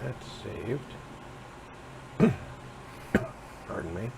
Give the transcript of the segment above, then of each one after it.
That's saved. Pardon me.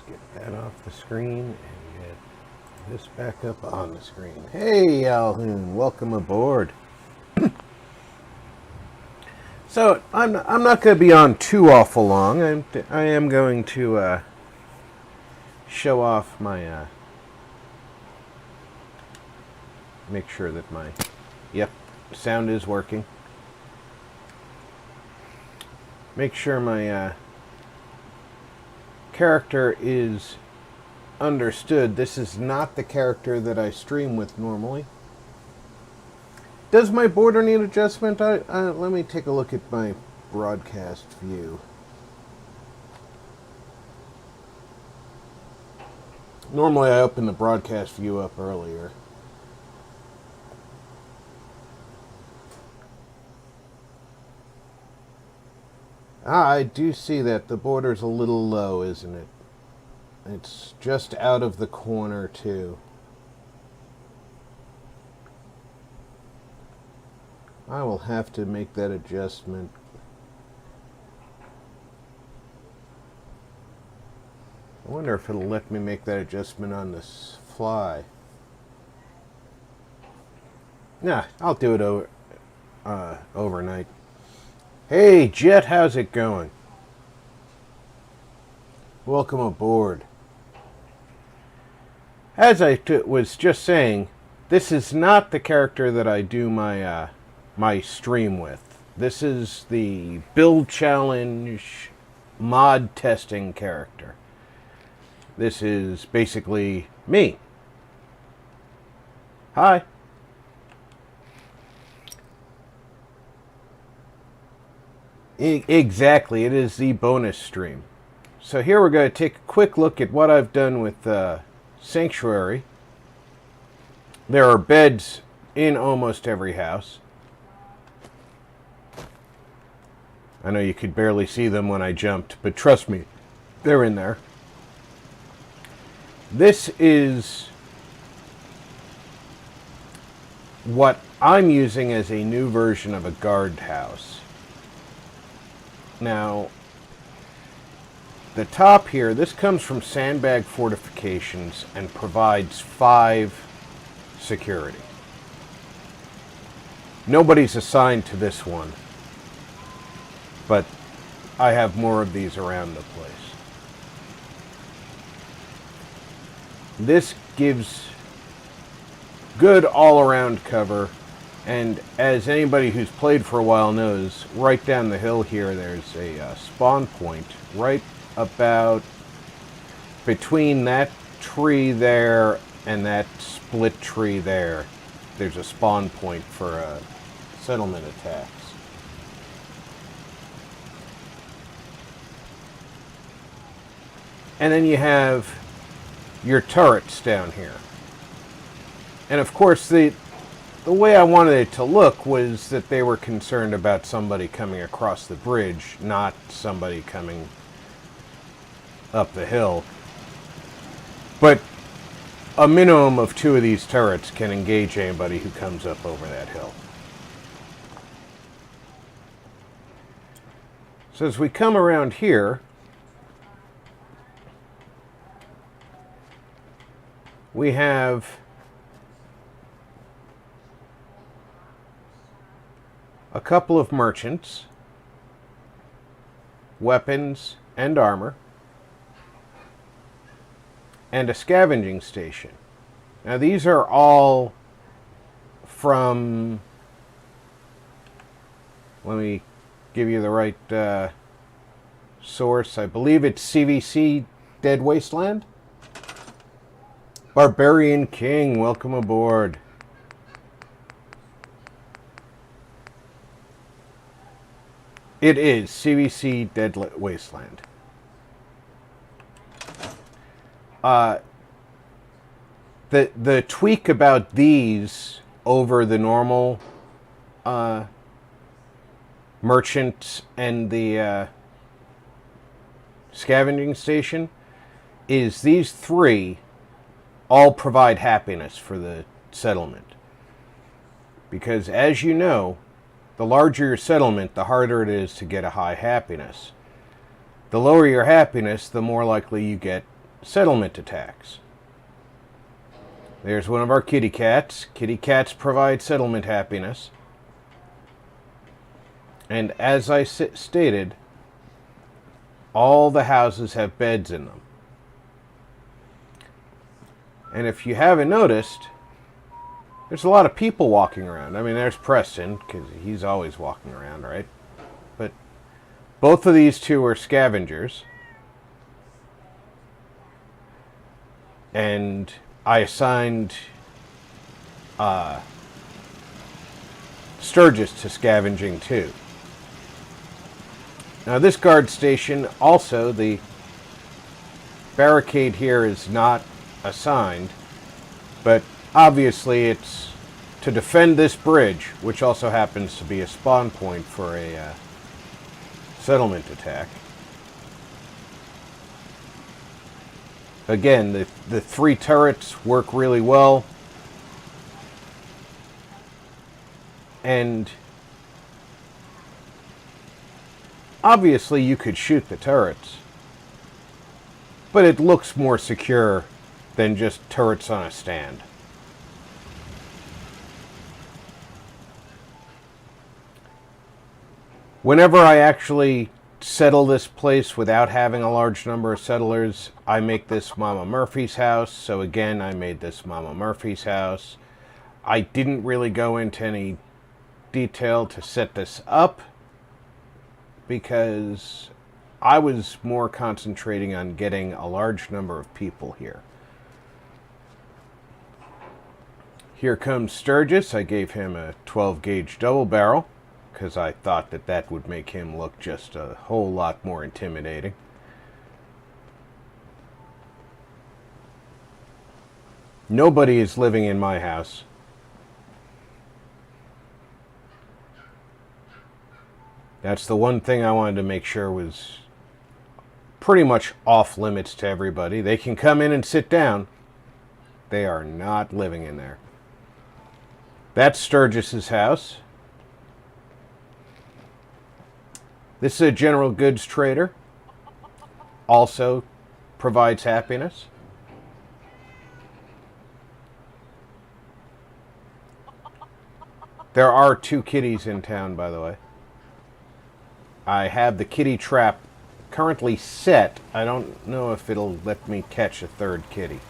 Get that off the screen and get this back up on the screen. Hey, Alhoon, welcome aboard. So I'm not going to be on too awful long. I am going to show off my make sure that my sound is working. Make sure my character is understood. This is not the character that I stream with normally. Does my border need adjustment? Let me take a look at my broadcast view. Normally I open the broadcast view up earlier. I do see that the border's a little low, isn't it? It's just out of the corner, too. I will have to make that adjustment. I wonder if it'll let me make that adjustment on this fly. Nah, I'll do it overnight. Hey, Jet, how's it going? Welcome aboard. As I was just saying, this is not the character that I do my my stream with. This is the build challenge mod testing character. This is basically me. Hi. Exactly, it is the bonus stream. So here we're going to take a quick look at what I've done with Sanctuary. There are beds in almost every house. I know you could barely see them when I jumped, but trust me, they're in there. This is what I'm using as a new version of a guard house. Now, the top here, this comes from Sandbag Fortifications and provides 5 security. Nobody's assigned to this one, but I have more of these around the place. This gives good all-around cover, and as anybody who's played for a while knows, right down the hill here there's a spawn point right about between that tree there and that split tree there, there's a spawn point for settlement attacks. And then you have your turrets down here. And of course, the way I wanted it to look was that they were concerned about somebody coming across the bridge, not somebody coming up the hill. But a minimum of 2 of these turrets can engage anybody who comes up over that hill. So as we come around here, we have a couple of merchants, weapons and armor, and a scavenging station. Now these are all from, let me give you the right source, I believe it's CVC Dead Wasteland. Barbarian King, welcome aboard. It is CVC Dead Wasteland. The tweak about these over the normal merchant and the scavenging station is these 3 all provide happiness for the settlement. Because as you know, the larger your settlement, the harder it is to get a high happiness. The lower your happiness, the more likely you get settlement attacks. There's one of our kitty cats. Kitty cats provide settlement happiness. And as I stated, all the houses have beds in them. And if you haven't noticed, there's a lot of people walking around. I mean, there's Preston, because he's always walking around, right? But both of these 2 are scavengers. And I assigned Sturgis to scavenging too. Now this guard station, also the barricade here is not assigned, but obviously it's to defend this bridge, which also happens to be a spawn point for a settlement attack. Again, the 3 turrets work really well. And obviously you could shoot the turrets, but it looks more secure than just turrets on a stand. Whenever I actually settle this place without having a large number of settlers, I make this Mama Murphy's house. So again, I made this Mama Murphy's house. I didn't really go into any detail to set this up because I was more concentrating on getting a large number of people here. Here comes Sturgis. I gave him a 12 gauge double barrel because I thought that that would make him look just a whole lot more intimidating. Nobody is living in my house. That's the one thing I wanted to make sure was pretty much off limits to everybody. They can come in and sit down. They are not living in there. That's Sturgis's house. This is a general goods trader. Also provides happiness. There are 2 kitties in town, by the way. I have the kitty trap currently set. I don't know if it'll let me catch a 3rd kitty.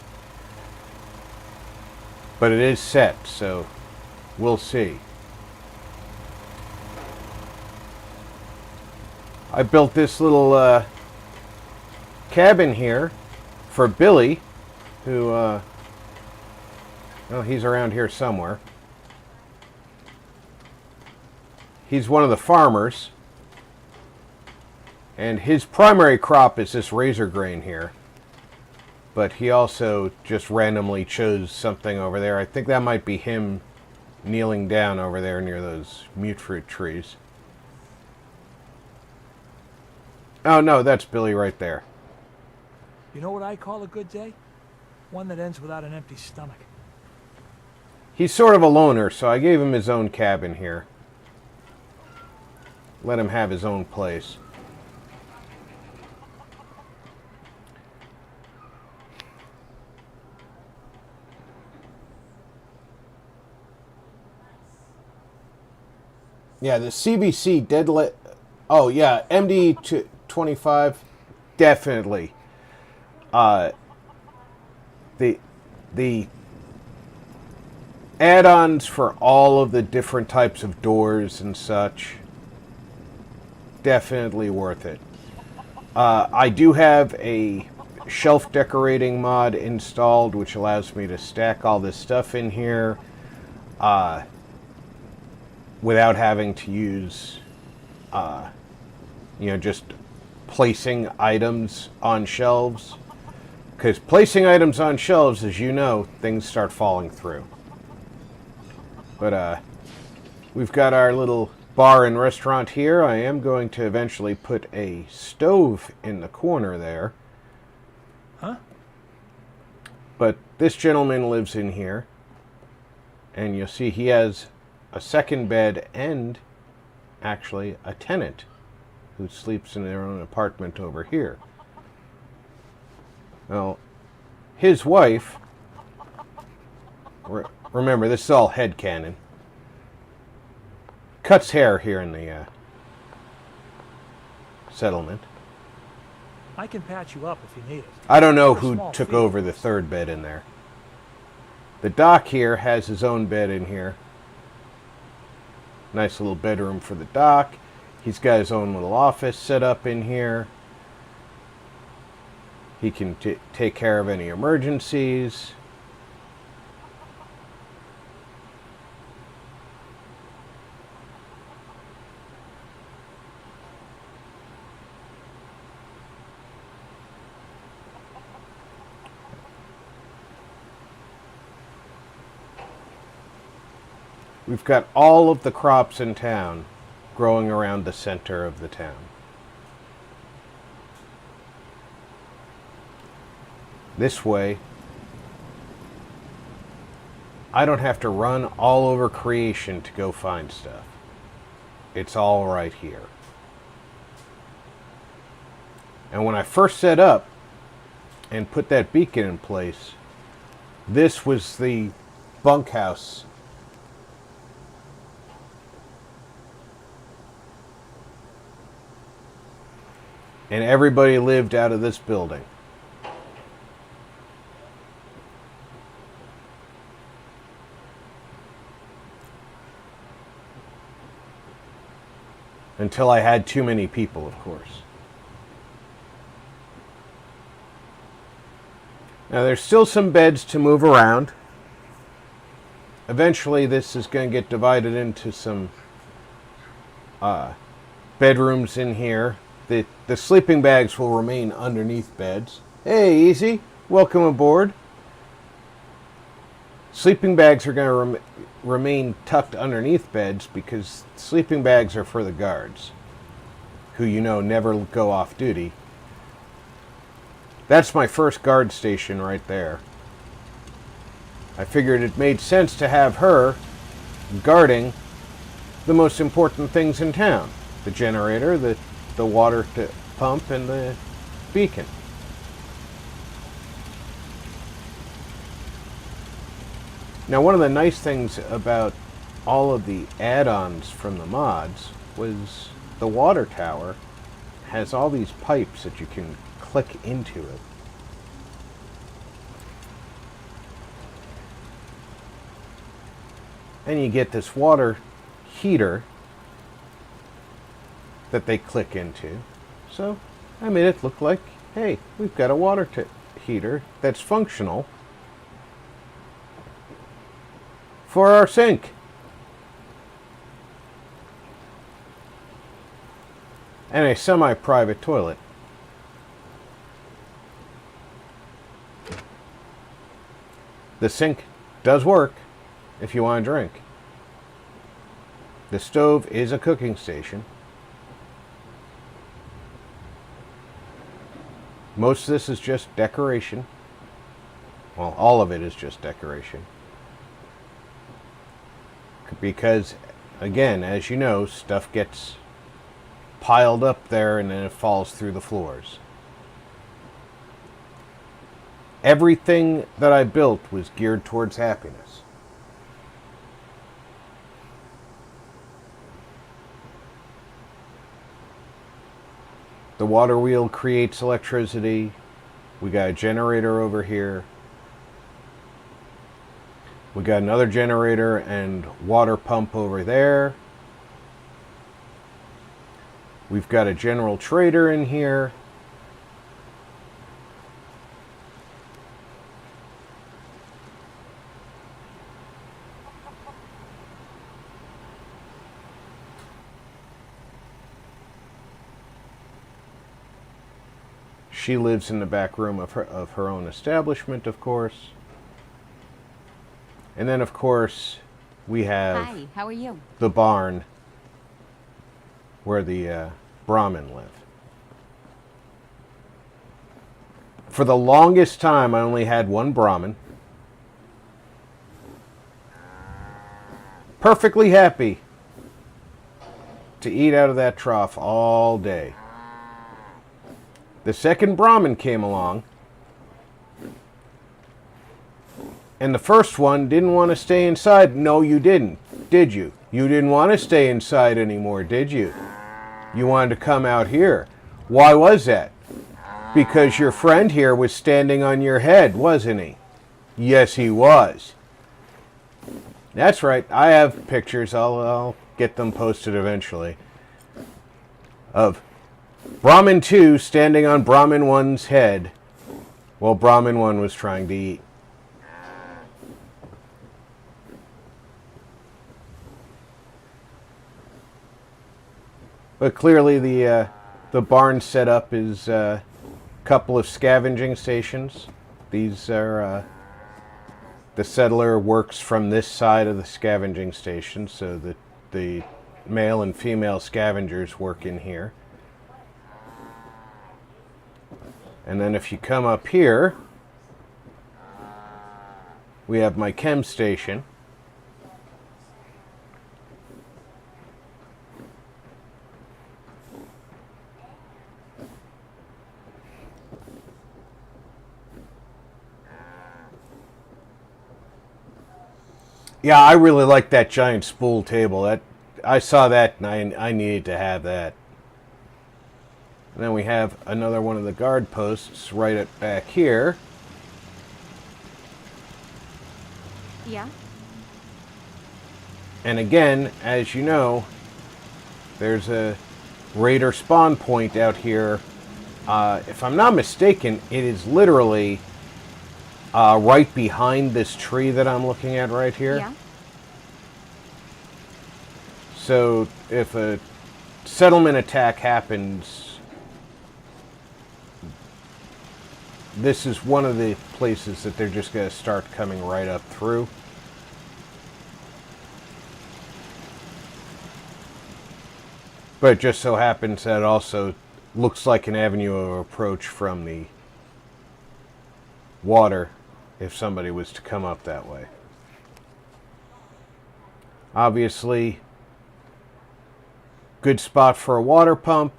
But it is set, so we'll see. I built this little cabin here for Billy, who, well, he's around here somewhere. He's one of the farmers, and his primary crop is this razor grain here. But he also just randomly chose something over there. I think that might be him kneeling down over there near those mutefruit trees. Oh no, that's Billy right there. You know what I call a good day? One that ends without an empty stomach. He's sort of a loner, so I gave him his own cabin here. Let him have his own place. Yeah, the CBC deadlit. Oh yeah, MD25, definitely. The add-ons for all of the different types of doors and such, definitely worth it. I do have a shelf decorating mod installed, which allows me to stack all this stuff in here without having to use, just placing items on shelves. Because placing items on shelves, as you know, things start falling through. But we've got our little bar and restaurant here. I am going to eventually put a stove in the corner there. Huh? But this gentleman lives in here. And you'll see he has a second bed and actually a tenant who sleeps in their own apartment over here. Well, his wife, remember this is all headcanon, cuts hair here in the settlement. I can patch you up if you need it. I don't know who took over the third bed in there. The Doc here has his own bed in here. Nice little bedroom for the Doc. He's got his own little office set up in here. He can take care of any emergencies. We've got all of the crops in town growing around the center of the town. This way, I don't have to run all over creation to go find stuff. It's all right here. And when I first set up and put that beacon in place, this was the bunkhouse. And everybody lived out of this building. Until I had too many people, of course. Now there's still some beds to move around. Eventually this is going to get divided into some bedrooms in here. The sleeping bags will remain underneath beds. Hey, Easy, welcome aboard. Sleeping bags are going to remain tucked underneath beds because sleeping bags are for the guards, who never go off duty. That's my first guard station right there. I figured it made sense to have her guarding the most important things in town. The generator, the water pump, and the beacon. Now, one of the nice things about all of the add-ons from the mods was the water tower has all these pipes that you can click into it. And you get this water heater that they click into. So I made it look like, hey, we've got a water heater that's functional for our sink. And a semi-private toilet. The sink does work if you want to drink. The stove is a cooking station. Most of this is just decoration. Well, all of it is just decoration. Because, again, as you know, stuff gets piled up there and then it falls through the floors. Everything that I built was geared towards happiness. The water wheel creates electricity. We got a generator over here. We got another generator and water pump over there. We've got a general trader in here. She lives in the back room of her own establishment, of course. And then, of course, we have Hi, how are you? the barn where the Brahmin live. For the longest time, I only had one Brahmin. Perfectly happy to eat out of that trough all day. The second Brahmin came along, and the first one didn't want to stay inside. No, you didn't, did you? You didn't want to stay inside anymore, did you? You wanted to come out here. Why was that? Because your friend here was standing on your head, wasn't he? Yes, he was. That's right. I have pictures. I'll get them posted eventually. Of Brahmin 2 standing on Brahmin 1's head while Brahmin 1 was trying to eat. But clearly the barn setup is a couple of scavenging stations. These are the settler works from this side of the scavenging station, so that the male and female scavengers work in here. And then if you come up here, we have my chem station. Yeah, I really like that giant spool table. That I saw that and I needed to have that. And then we have another one of the guard posts right at back here. Yeah? And again, as you know, there's a raider spawn point out here. If I'm not mistaken, it is literally right behind this tree that I'm looking at right here. Yeah? So if a settlement attack happens, this is one of the places that they're just going to start coming right up through. But it just so happens that it also looks like an avenue of approach from the water if somebody was to come up that way. Obviously, good spot for a water pump.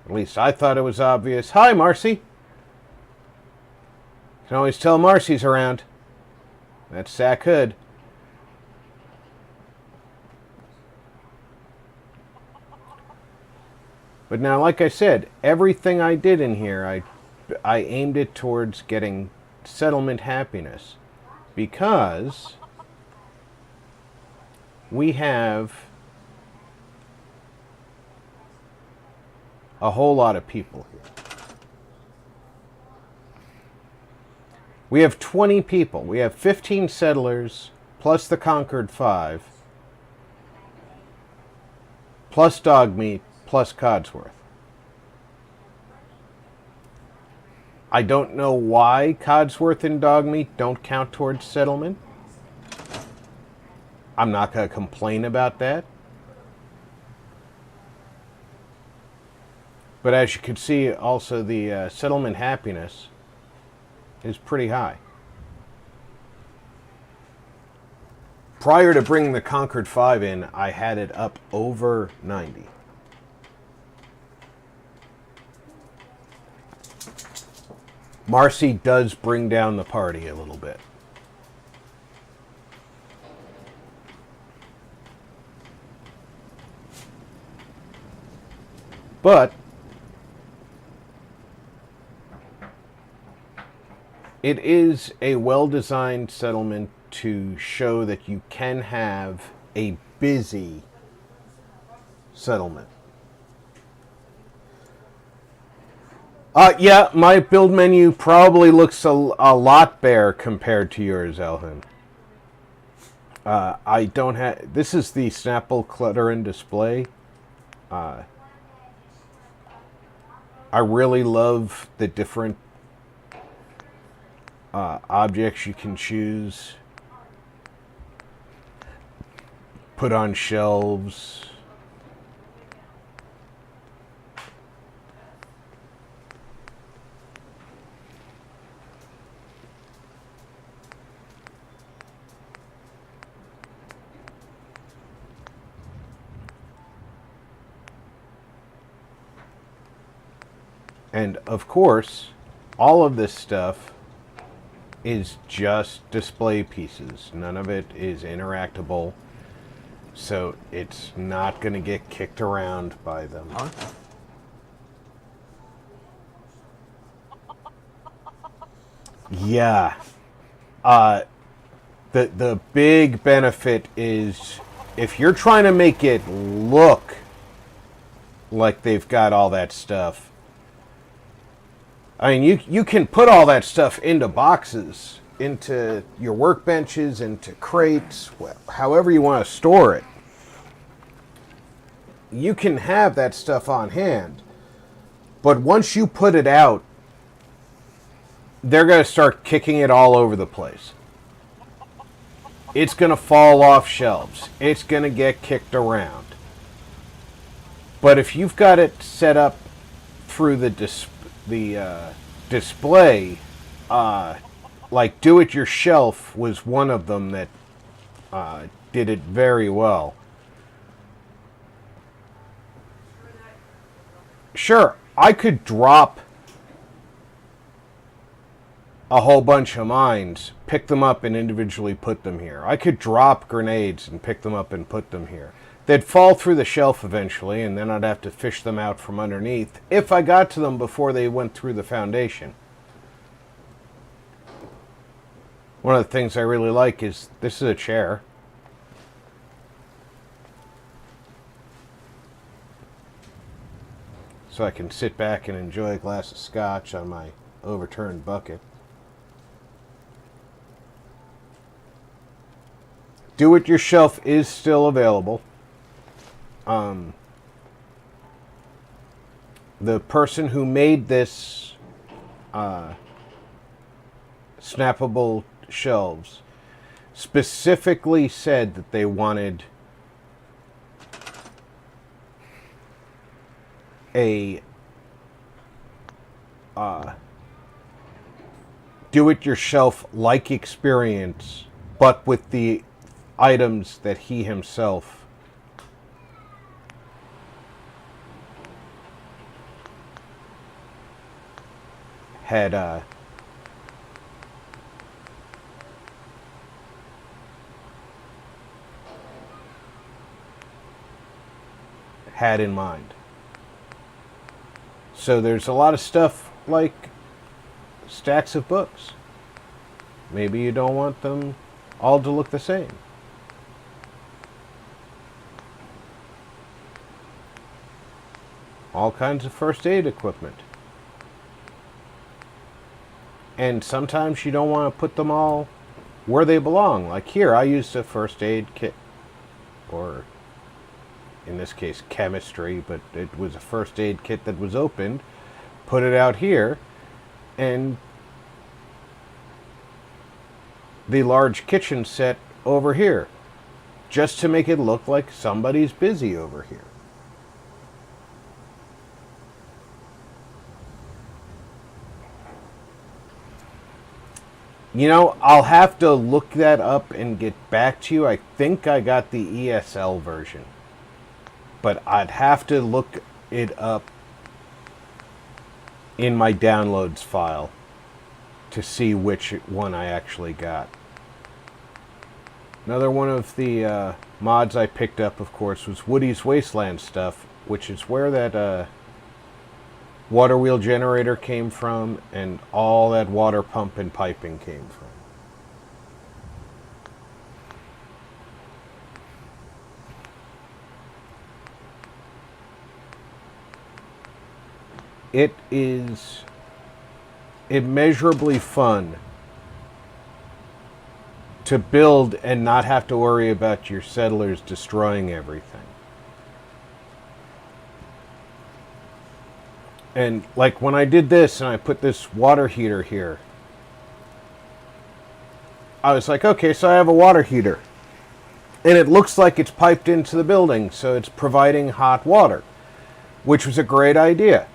At least I thought it was obvious. Hi, Marcy. Can always tell Marcy's around. That's Zach Hood. But now, like I said, everything I did in here, I aimed it towards getting settlement happiness. Because we have a whole lot of people here. We have 20 people. We have 15 settlers, plus the Concord 5, plus Dogmeat, plus Codsworth. I don't know why Codsworth and Dogmeat don't count towards settlement. I'm not going to complain about that. But as you can see, also the settlement happiness is pretty high. Prior to bringing the Concord 5 in, I had it up over 90. Marcy does bring down the party a little bit. But it is a well-designed settlement to show that you can have a busy settlement. Yeah, my build menu probably looks a lot bare compared to yours, Elhin. I don't have... This is the Snapple Clutter and Display. I really love the different objects you can choose. Put on shelves. And of course, all of this stuff is just display pieces. None of it is interactable. So it's not going to get kicked around by them. Huh? Yeah. The big benefit is if you're trying to make it look like they've got all that stuff, I mean, you can put all that stuff into boxes, into your workbenches, into crates, however you want to store it. You can have that stuff on hand. But once you put it out, they're going to start kicking it all over the place. It's going to fall off shelves. It's going to get kicked around. But if you've got it set up through the display, like Do It Yourself was one of them that did it very well. Sure, I could drop a whole bunch of mines, pick them up and individually put them here. I could drop grenades and pick them up and put them here. They'd fall through the shelf eventually, and then I'd have to fish them out from underneath if I got to them before they went through the foundation. One of the things I really like is this is a chair. So I can sit back and enjoy a glass of scotch on my overturned bucket. Do It Yourself is still available. The person who made this snappable shelves specifically said that they wanted a do-it-yourself-like experience, but with the items that he himself had had in mind. So there's a lot of stuff like stacks of books. Maybe you don't want them all to look the same. All kinds of first aid equipment. And sometimes you don't want to put them all where they belong. Like here, I used a first aid kit, or in this case, chemistry, but it was a first aid kit that was opened, put it out here, and the large kitchen set over here, just to make it look like somebody's busy over here. You know, I'll have to look that up and get back to you. I think I got the ESL version, but I'd have to look it up in my downloads file to see which one I actually got. Another one of the mods I picked up, of course, was Woody's Wasteland stuff, which is where that water wheel generator came from, and all that water pump and piping came from. It is immeasurably fun to build and not have to worry about your settlers destroying everything. And like when I did this and I put this water heater here, I was like, okay, so I have a water heater. And it looks like it's piped into the building, so it's providing hot water, which was a great idea.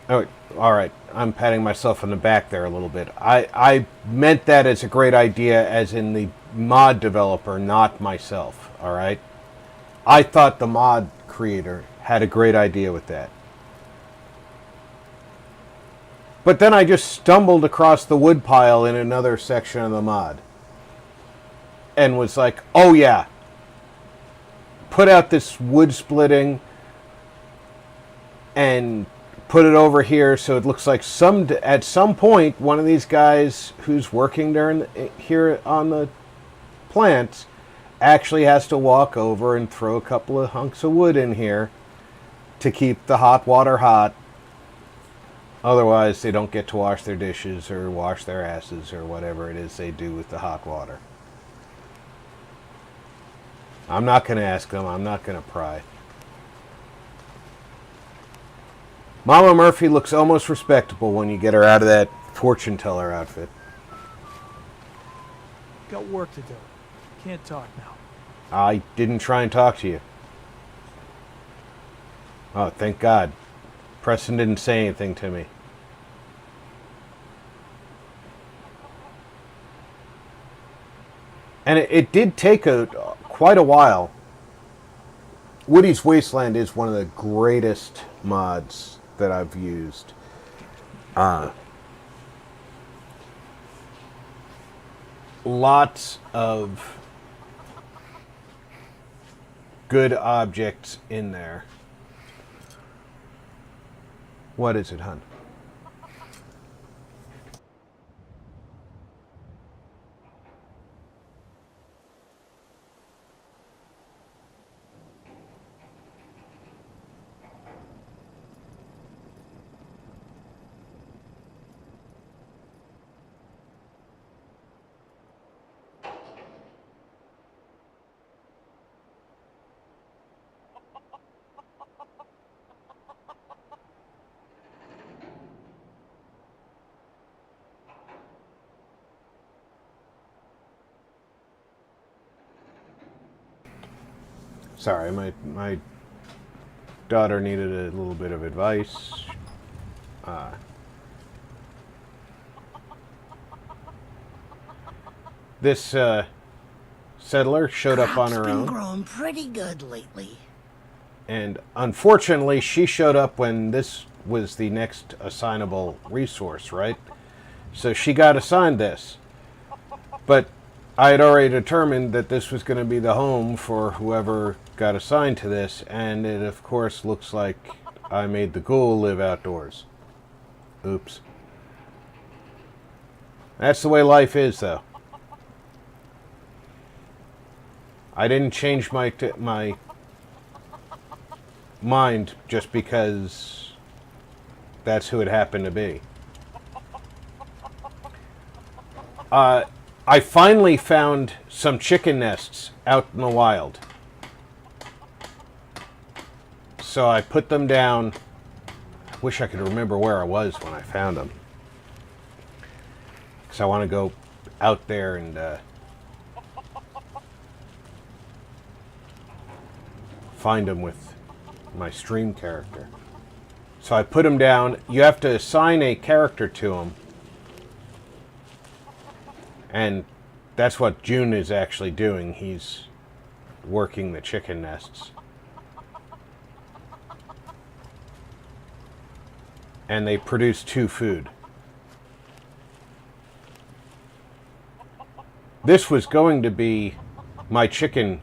Oh, all right. I'm patting myself on the back there a little bit. I meant that as a great idea as in the mod developer, not myself, all right? I thought the mod creator had a great idea with that. But then I just stumbled across the wood pile in another section of the mod and was like, oh yeah, put out this wood splitting and put it over here so it looks like at some point one of these guys who's working here on the plants actually has to walk over and throw a couple of hunks of wood in here to keep the hot water hot. Otherwise, they don't get to wash their dishes or wash their asses or whatever it is they do with the hot water. I'm not going to ask them. I'm not going to pry. Mama Murphy looks almost respectable when you get her out of that fortune teller outfit. Got work to do. Can't talk now. I didn't try and talk to you. Oh, thank God. Preston didn't say anything to me. And it did take quite a while. Woody's Wasteland is one of the greatest mods that I've used. Lots of good objects in there. What is it, hun? Sorry, my daughter needed a little bit of advice. This settler showed up on her Crop's been own. growing pretty good lately. And unfortunately, she showed up when this was the next assignable resource, right? So she got assigned this. But I had already determined that this was going to be the home for whoever got assigned to this, and it of course looks like I made the ghoul live outdoors. Oops. That's the way life is, though. I didn't change my mind just because that's who it happened to be. I finally found some chicken nests out in the wild. So I put them down. Wish I could remember where I was when I found them. Because I want to go out there and find them with my stream character. So I put them down. You have to assign a character to them. And that's what June is actually doing. He's working the chicken nests. And they produce 2 food. This was going to be my chicken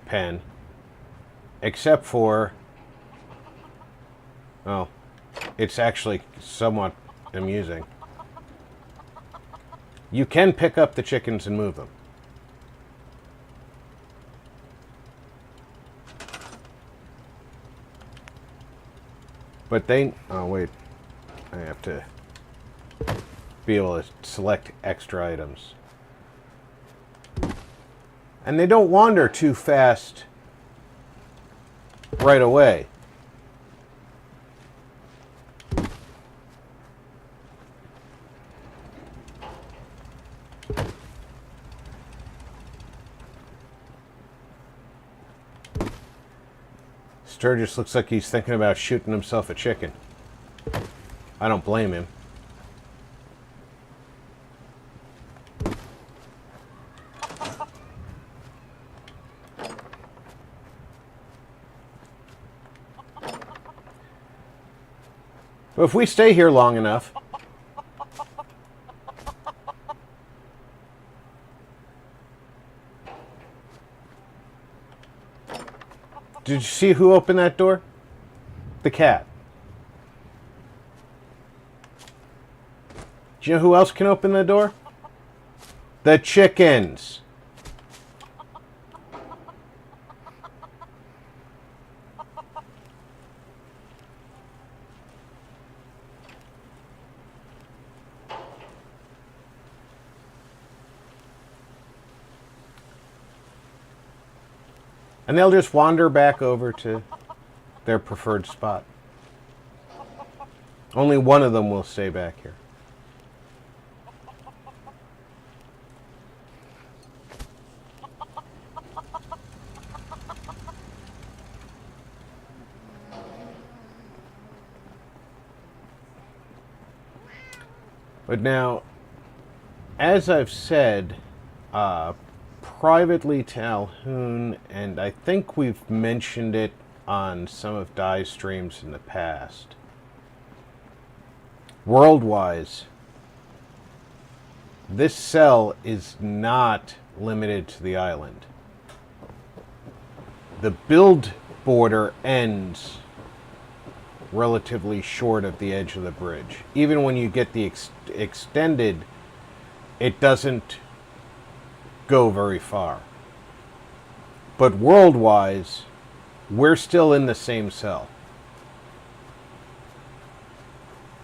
pen, except for, oh, it's actually somewhat amusing. You can pick up the chickens and move them. But they, oh wait, I have to be able to select extra items. And they don't wander too fast right away. Sturgis looks like he's thinking about shooting himself a chicken. I don't blame him. But if we stay here long enough, did you see who opened that door? The cat. Do you know who else can open the door? The chickens. And they'll just wander back over to their preferred spot. Only one of them will stay back here. But now, as I've said, privately to Alhoon, and I think we've mentioned it on some of Dai's streams in the past. World-wise, this cell is not limited to the island. The build border ends relatively short of the edge of the bridge. Even when you get the extended, it doesn't go very far. But world-wise, we're still in the same cell.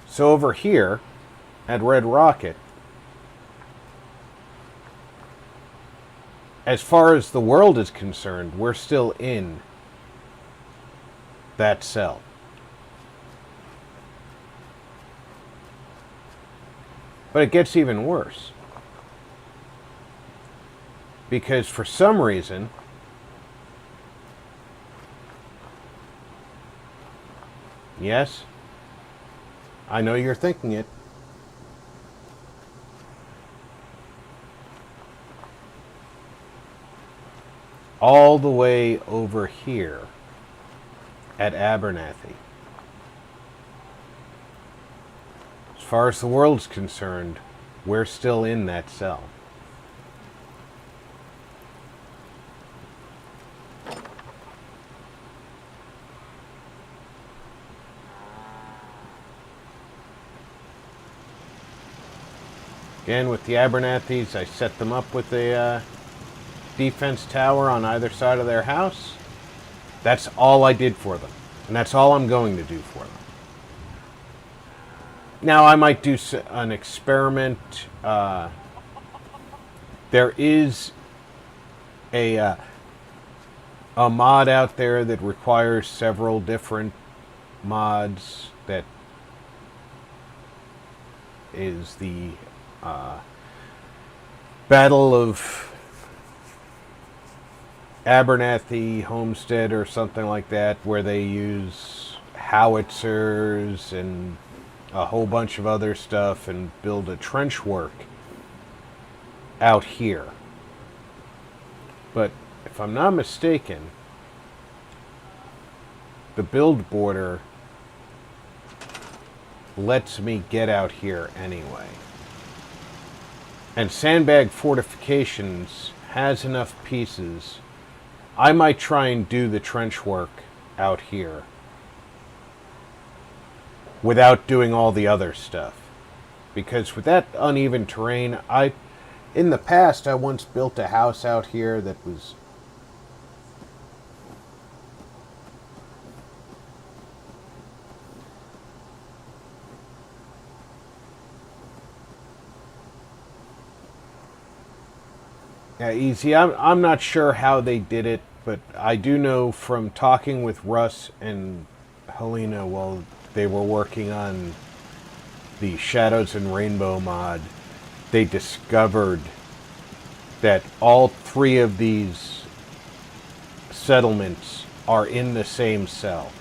So over here at Red Rocket, as far as the world is concerned, we're still in that cell. But it gets even worse. Because for some reason, yes, I know you're thinking it. All the way over here at Abernathy, as far as the world's concerned, we're still in that cell. Again, with the Abernathys, I set them up with a defense tower on either side of their house. That's all I did for them. And that's all I'm going to do for them. Now I might do an experiment. There is a mod out there that requires several different mods. That is the Battle of Abernathy Homestead or something like that, where they use howitzers and a whole bunch of other stuff and build a trench work out here. But if I'm not mistaken, the build border lets me get out here anyway. And Sandbag Fortifications has enough pieces. I might try and do the trench work out here without doing all the other stuff. Because with that uneven terrain, in the past I once built a house out here that was easy. I'm not sure how they did it, but I do know from talking with Russ and Helena while they were working on the Shadows and Rainbow mod, they discovered that all three of these settlements are in the same cell.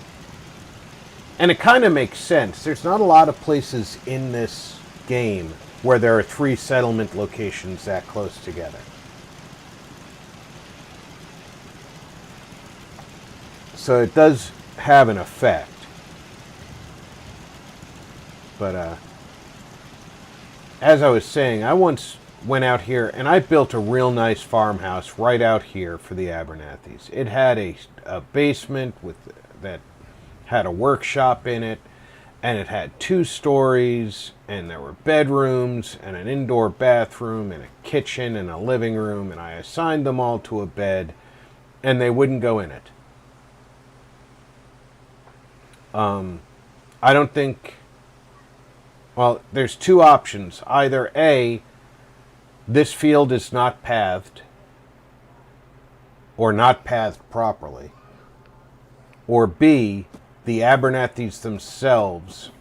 And it kind of makes sense. There's not a lot of places in this game where there are three settlement locations that close together. So it does have an effect. But as I was saying, I once went out here and I built a real nice farmhouse right out here for the Abernathys. It had a basement that had a workshop in it, and it had 2 stories, and there were bedrooms and an indoor bathroom and a kitchen and a living room, and I assigned them all to a bed, and they wouldn't go in it. I don't think... Well, there's 2 options. Either A, this field is not pathed, or not pathed properly, or B, the Abernathys themselves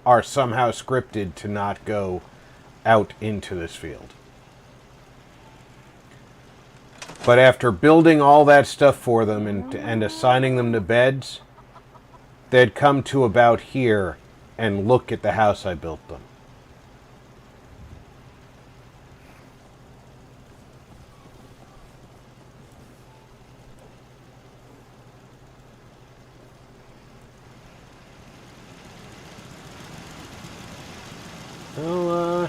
are somehow scripted to not go out into this field. But after building all that stuff for them and assigning them to beds, they'd come to about here and look at the house I built them. Well,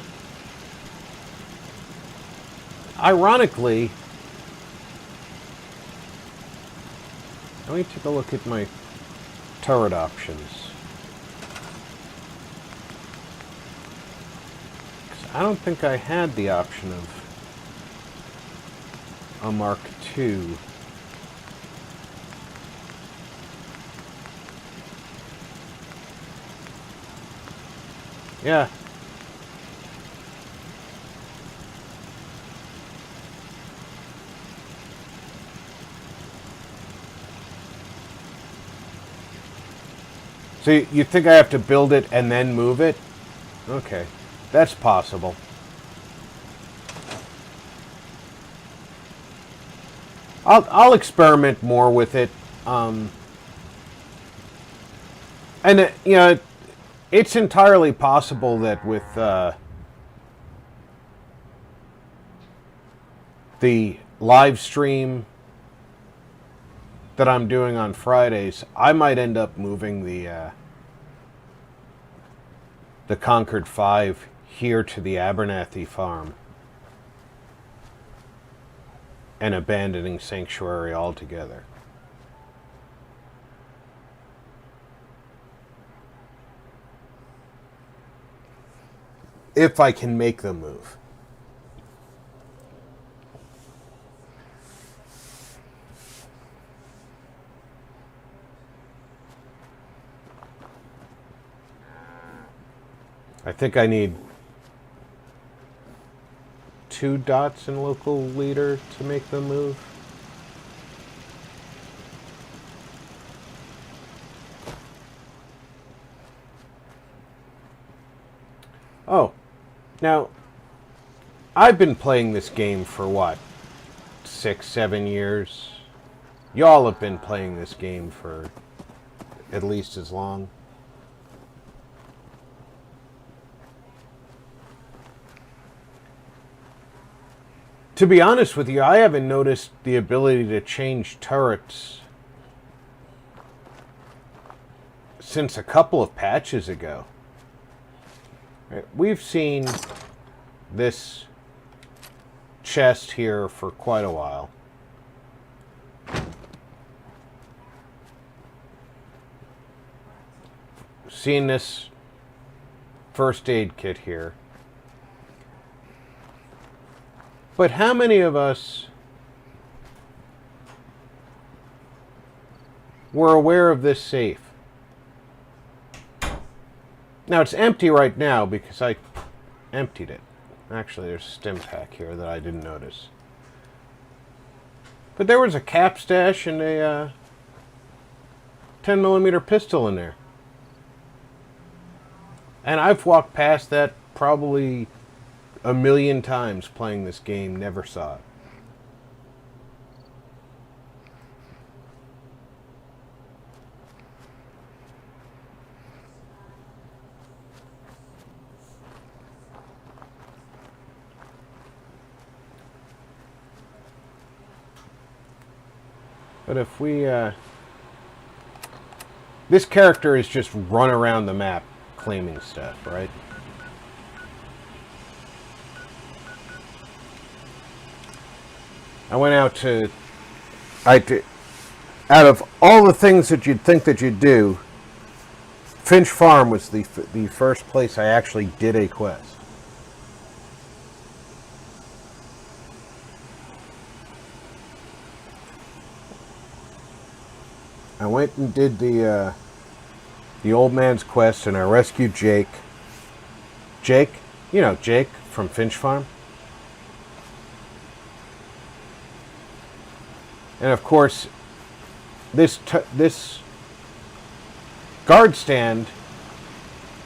ironically, let me take a look at my turret options. I don't think I had the option of a Mark II. Yeah. So you think I have to build it and then move it? Okay. That's possible. I'll experiment more with it. And you know, it's entirely possible that with the live stream that I'm doing on Fridays, I might end up moving the Concord 5 here to the Abernathy farm and abandoning Sanctuary altogether. If I can make the move. I think I need 2 dots in local leader to make them move. Oh, now, I've been playing this game for what, 6, 7 years? Y'all have been playing this game for at least as long. To be honest with you, I haven't noticed the ability to change turrets since a couple of patches ago. Right, we've seen this chest here for quite a while. Seen this first aid kit here. But how many of us were aware of this safe? Now, it's empty right now because I emptied it. Actually, there's a stim pack here that I didn't notice. But there was a cap stash and a 10mm pistol in there. And I've walked past that probably a million times playing this game, never saw it. But if we, this character is just run around the map claiming stuff, right? I went out to, out of all the things that you'd think that you'd do, Finch Farm was the first place I actually did a quest. I went and did the old man's quest, and I rescued Jake. Jake, you know Jake from Finch Farm. And of course, this guard stand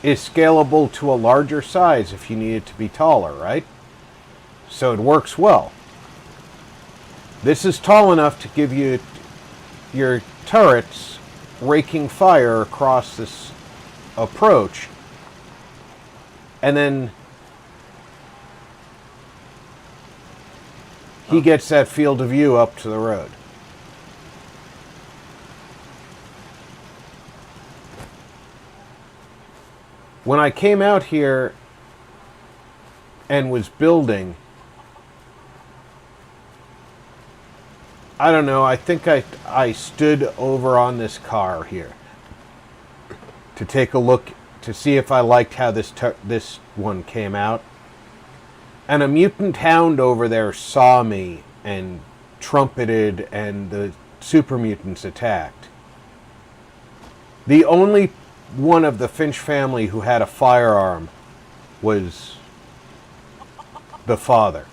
is scalable to a larger size if you need it to be taller, right? So it works well. This is tall enough to give you your turrets raking fire across this approach, and then he gets that field of view up to the road. When I came out here and was building, I don't know, I think I stood over on this car here to take a look to see if I liked how this one came out. And a mutant hound over there saw me and trumpeted, and the super mutants attacked. The only one of the Finch family who had a firearm was the father.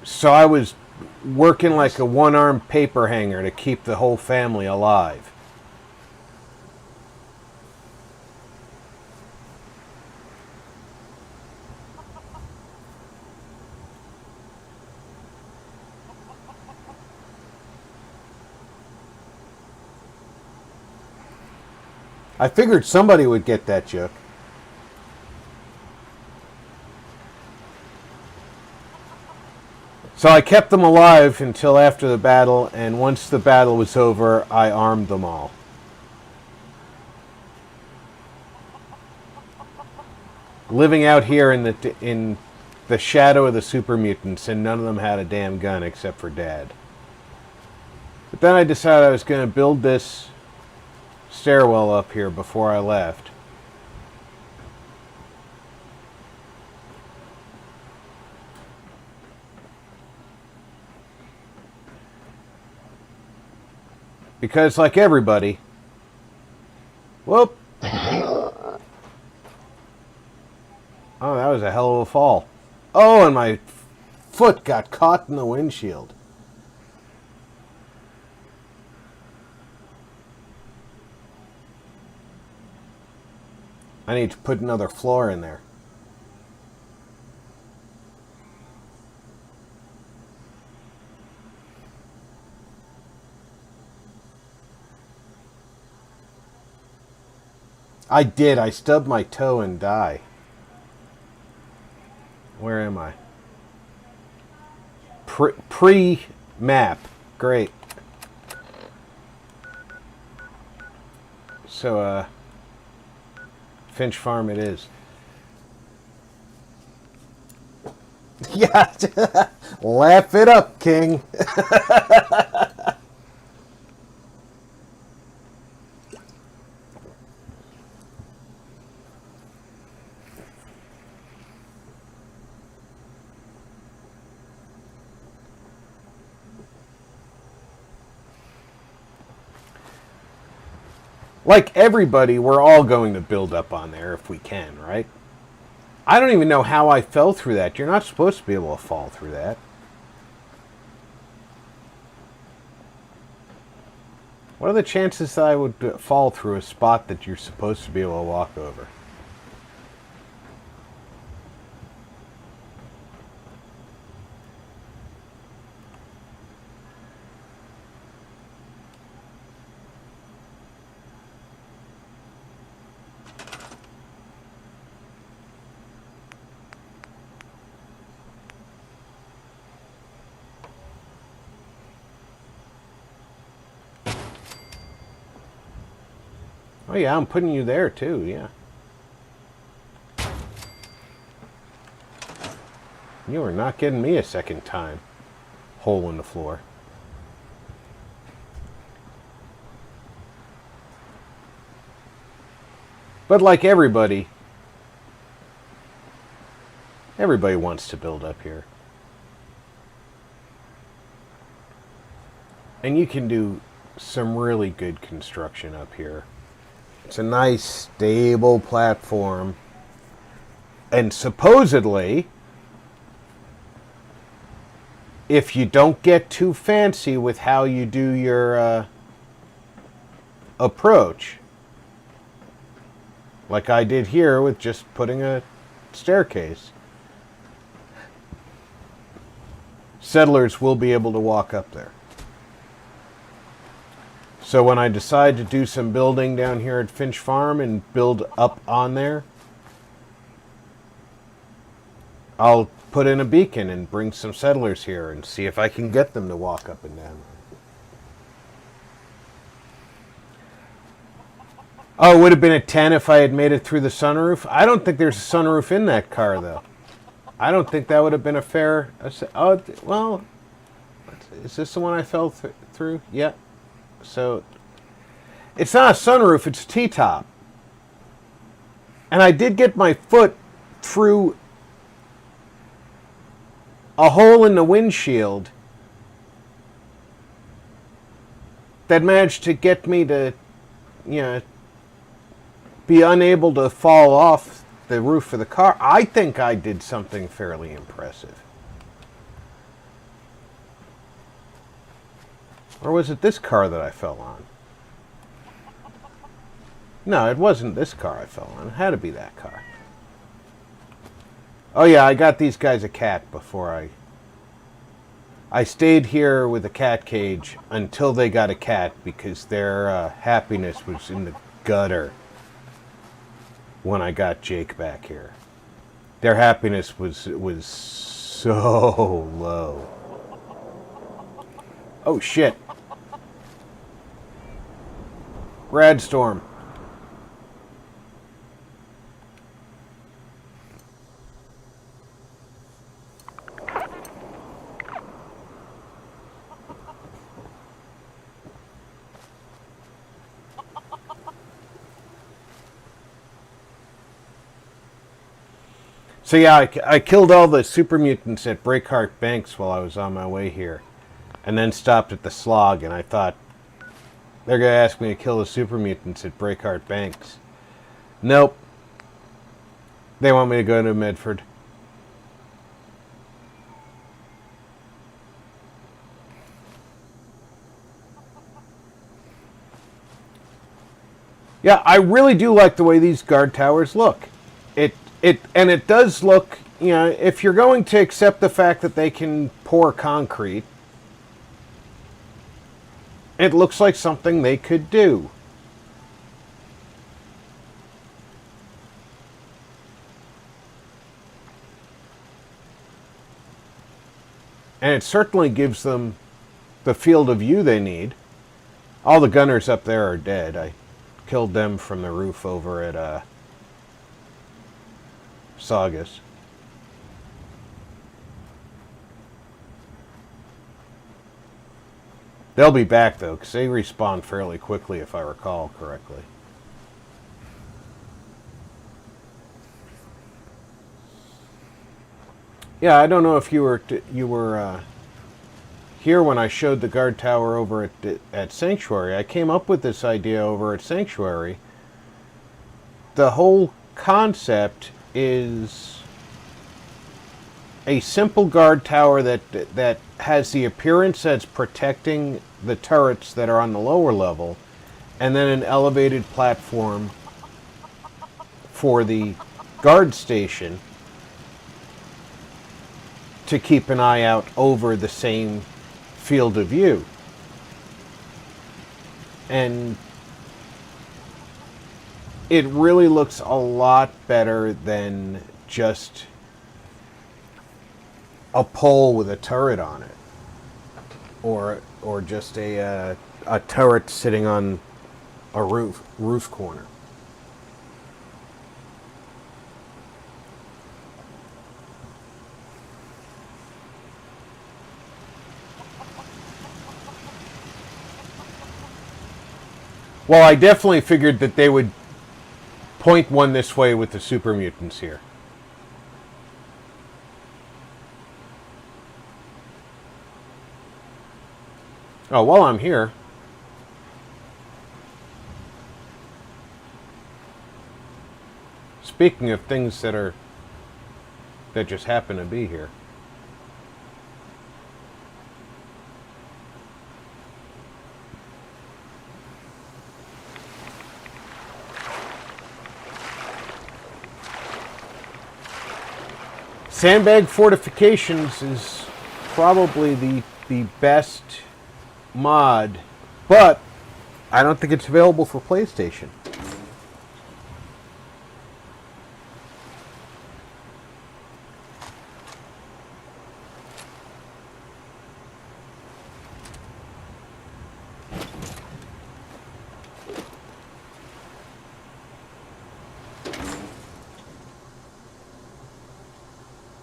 So I was working like a one-armed paper hanger to keep the whole family alive. I figured somebody would get that joke. So I kept them alive until after the battle, and once the battle was over, I armed them all. Living out here in the shadow of the super mutants, and none of them had a damn gun except for Dad. But then I decided I was going to build this stairwell up here before I left. Because, like everybody, Oh, that was a hell of a fall. Oh, and my foot got caught in the windshield. I need to put another floor in there. I did. I stubbed my toe and die. Where am I? Pre-map. Great. So, Finch Farm it is. Yeah. Laugh it up, King. Like everybody, we're all going to build up on there if we can, right? I don't even know how I fell through that. You're not supposed to be able to fall through that. What are the chances that I would fall through a spot that you're supposed to be able to walk over? Oh yeah, I'm putting you there too, yeah. You are not getting me a second time. Hole in the floor. But like everybody wants to build up here. And you can do some really good construction up here. It's a nice, stable platform. And supposedly, if you don't get too fancy with how you do your approach, like I did here with just putting a staircase, settlers will be able to walk up there. So when I decide to do some building down here at Finch Farm and build up on there, I'll put in a beacon and bring some settlers here and see if I can get them to walk up and down. Oh, it would have been a 10 if I had made it through the sunroof. I don't think there's a sunroof in that car, though. I don't think that would have been a fair... Oh, well, is this the one I fell through? Yeah. So, it's not a sunroof, it's a T-top. And I did get my foot through a hole in the windshield that managed to get me to, you know, be unable to fall off the roof of the car. I think I did something fairly impressive. Or was it this car that I fell on? No, it wasn't this car I fell on. It had to be that car. Oh yeah, I got these guys a cat before I stayed here with a cat cage until they got a cat because their happiness was in the gutter when I got Jake back here. Their happiness was so low. Oh shit. Radstorm. So yeah, I killed all the super mutants at Breakheart Banks while I was on my way here. And then stopped at the slog, and I thought, they're going to ask me to kill the super mutants at Breakheart Banks. Nope. They want me to go to Medford. Yeah, I really do like the way these guard towers look. It does look, you know, if you're going to accept the fact that they can pour concrete, it looks like something they could do. And it certainly gives them the field of view they need. All the gunners up there are dead. I killed them from the roof over at Saugus. They'll be back, though, because they respawn fairly quickly, if I recall correctly. Yeah, I don't know if you were here when I showed the guard tower over at Sanctuary. I came up with this idea over at Sanctuary. The whole concept is a simple guard tower that has the appearance that's protecting the turrets that are on the lower level, and then an elevated platform for the guard station to keep an eye out over the same field of view. And it really looks a lot better than just a pole with a turret on it, or just a turret sitting on a roof corner. Well, I definitely figured that they would point one this way with the super mutants here. Oh, while I'm here, speaking of things that just happen to be here. Sandbag Fortifications is probably the best mod, but I don't think it's available for PlayStation.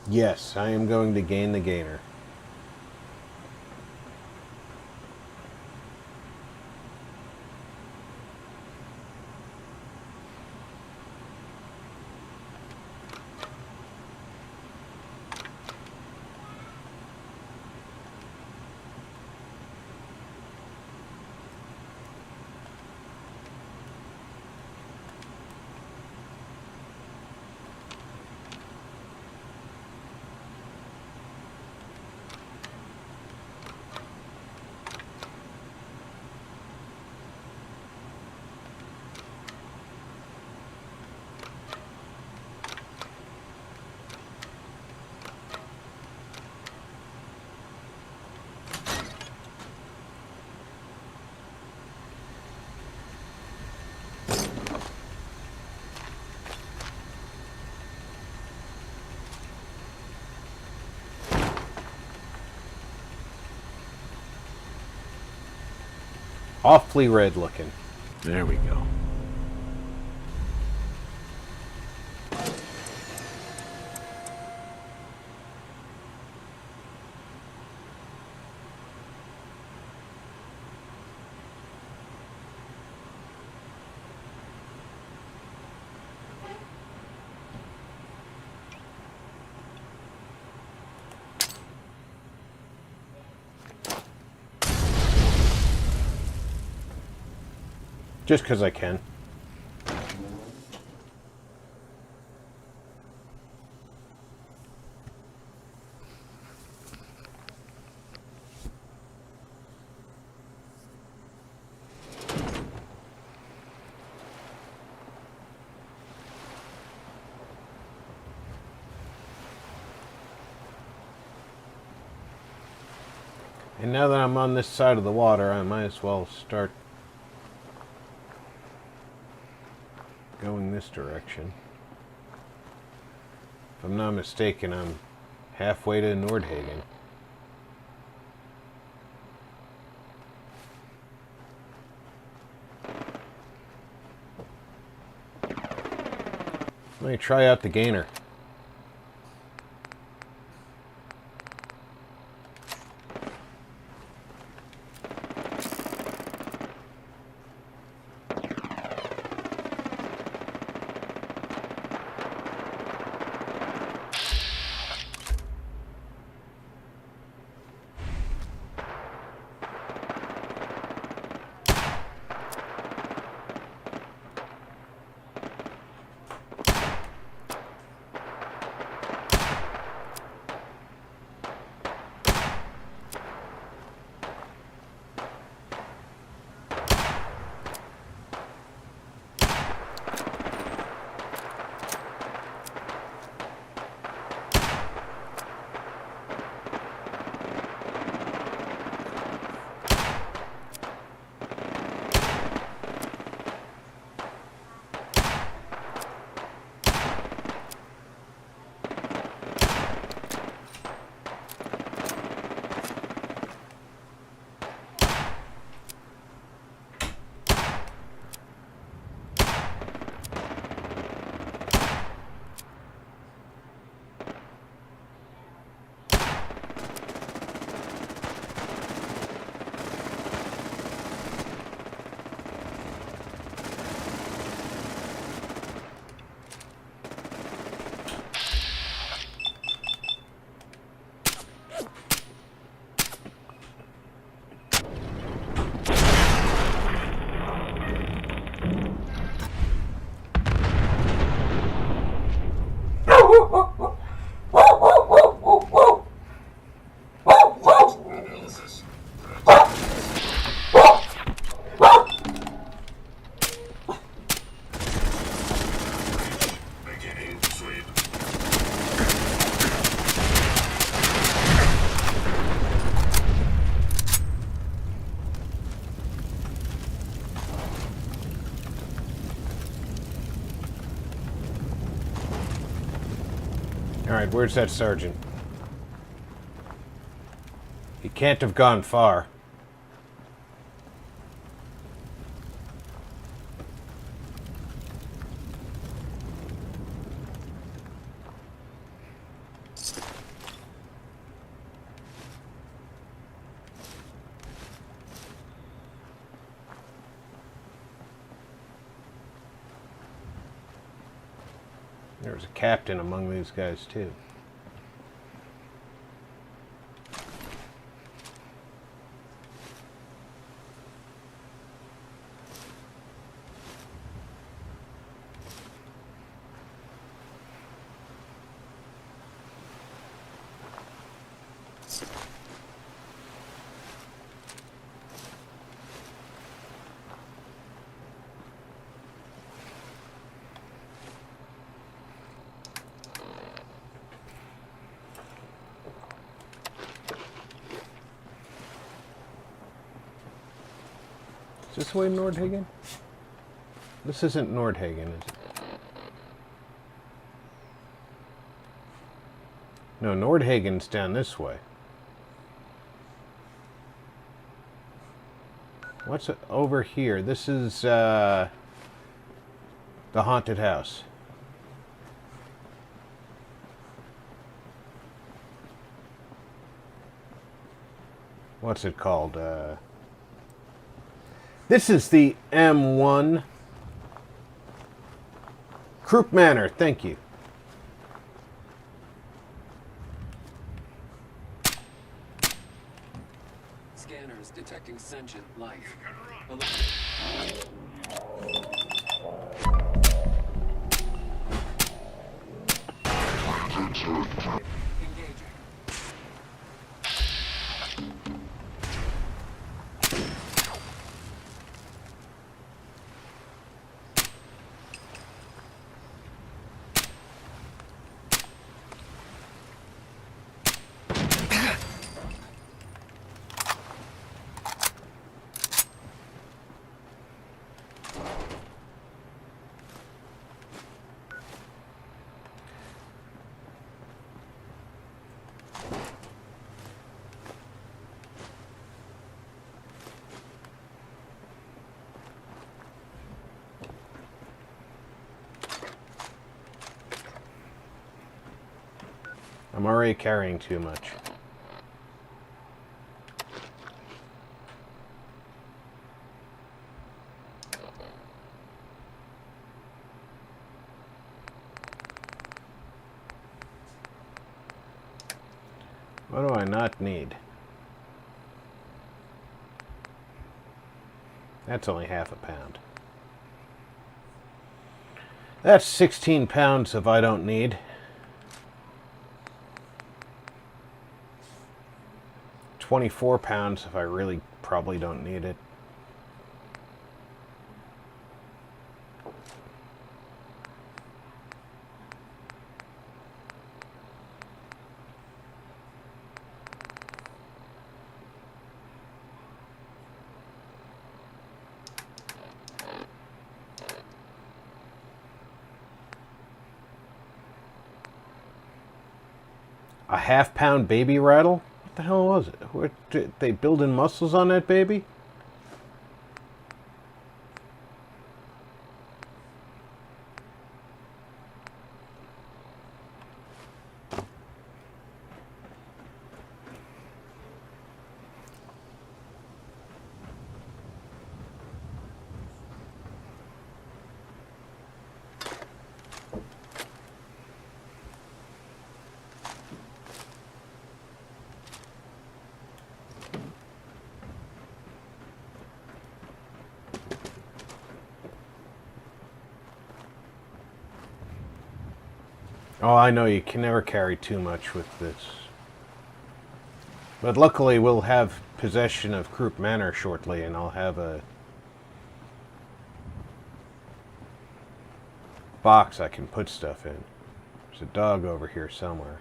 Yes, I am going to gain the gainer. Awfully red looking. There we go. Just because I can. And now that I'm on this side of the water, I might as well start going this direction. If I'm not mistaken, I'm halfway to Nordhagen. Let me try out the gainer. Alright, where's that sergeant? He can't have gone far. There's a captain among these guys, too. Is this way Nordhagen? This isn't Nordhagen, is it? No, Nordhagen's down this way. What's over here? This is the haunted house. What's it called? This is the M1. Krupp Manor, thank you. Scanners detecting sentient life. Engaging. I'm already carrying too much. What do I not need? That's only half a pound. That's 16 pounds if I don't need. 24 pounds if I really probably don't need it. A half-pound baby rattle? What the hell was it? What, did they building muscles on that baby? Oh, I know you can never carry too much with this. But luckily we'll have possession of Croup Manor shortly, and I'll have a box I can put stuff in. There's a dog over here somewhere.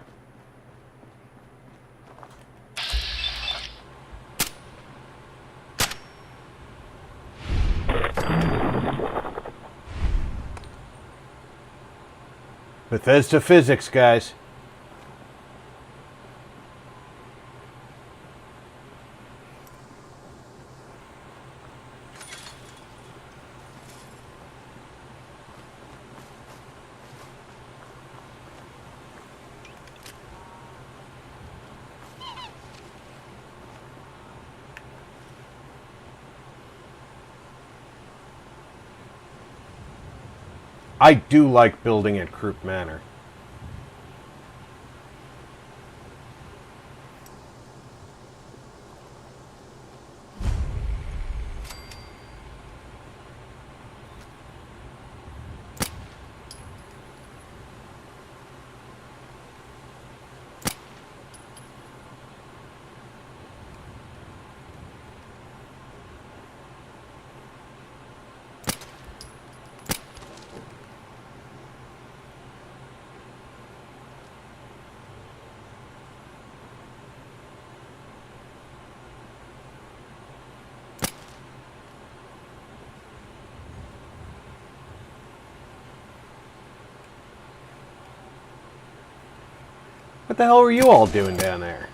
Bethesda physics, guys. I do like building at Croup Manor. What the hell are you all doing down there?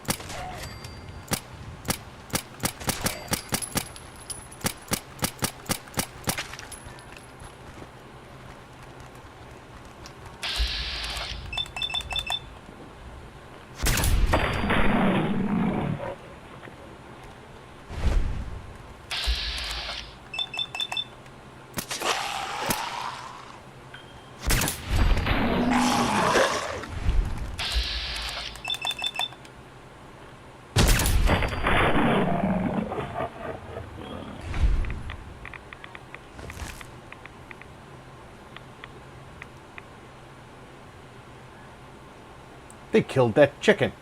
They killed that chicken.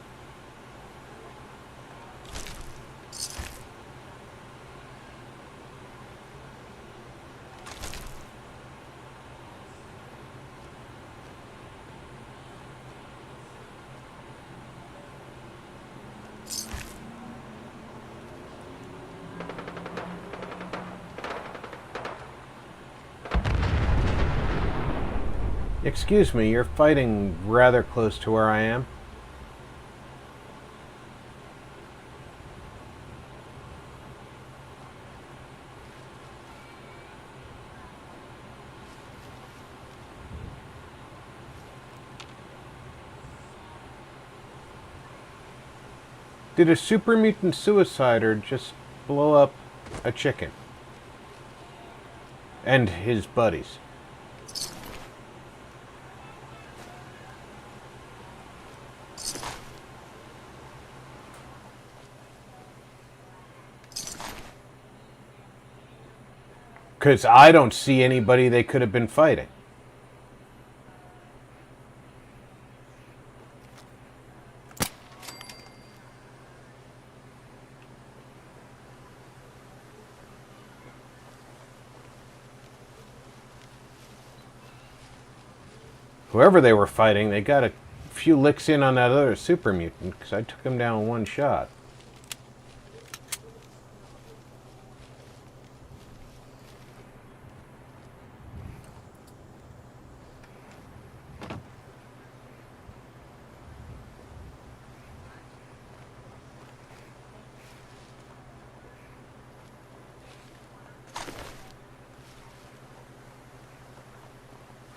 Excuse me, you're fighting rather close to where I am. Did a super mutant suicider just blow up a chicken? And his buddies. Because I don't see anybody they could have been fighting. Whoever they were fighting, they got a few licks in on that other super mutant, because I took him down in one shot.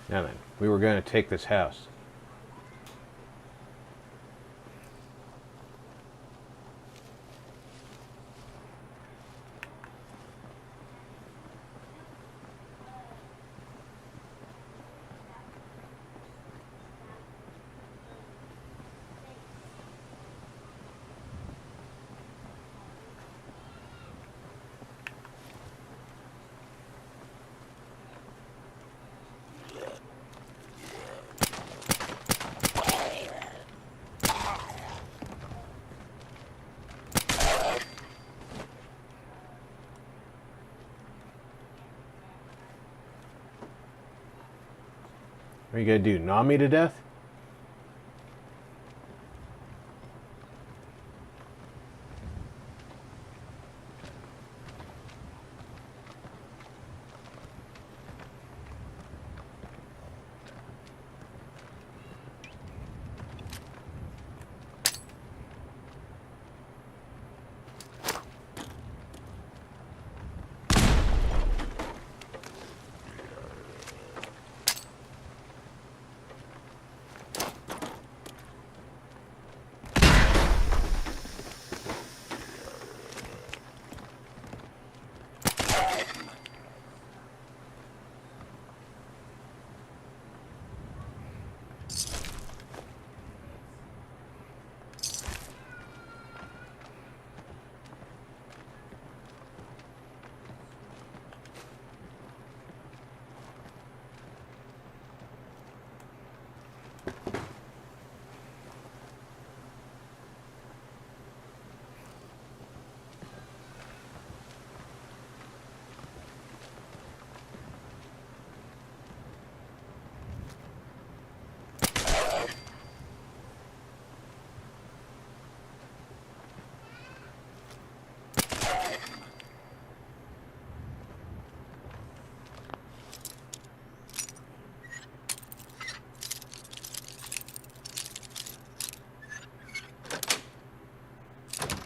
Now then, we were going to take this house. What are you going to do, gnaw me to death?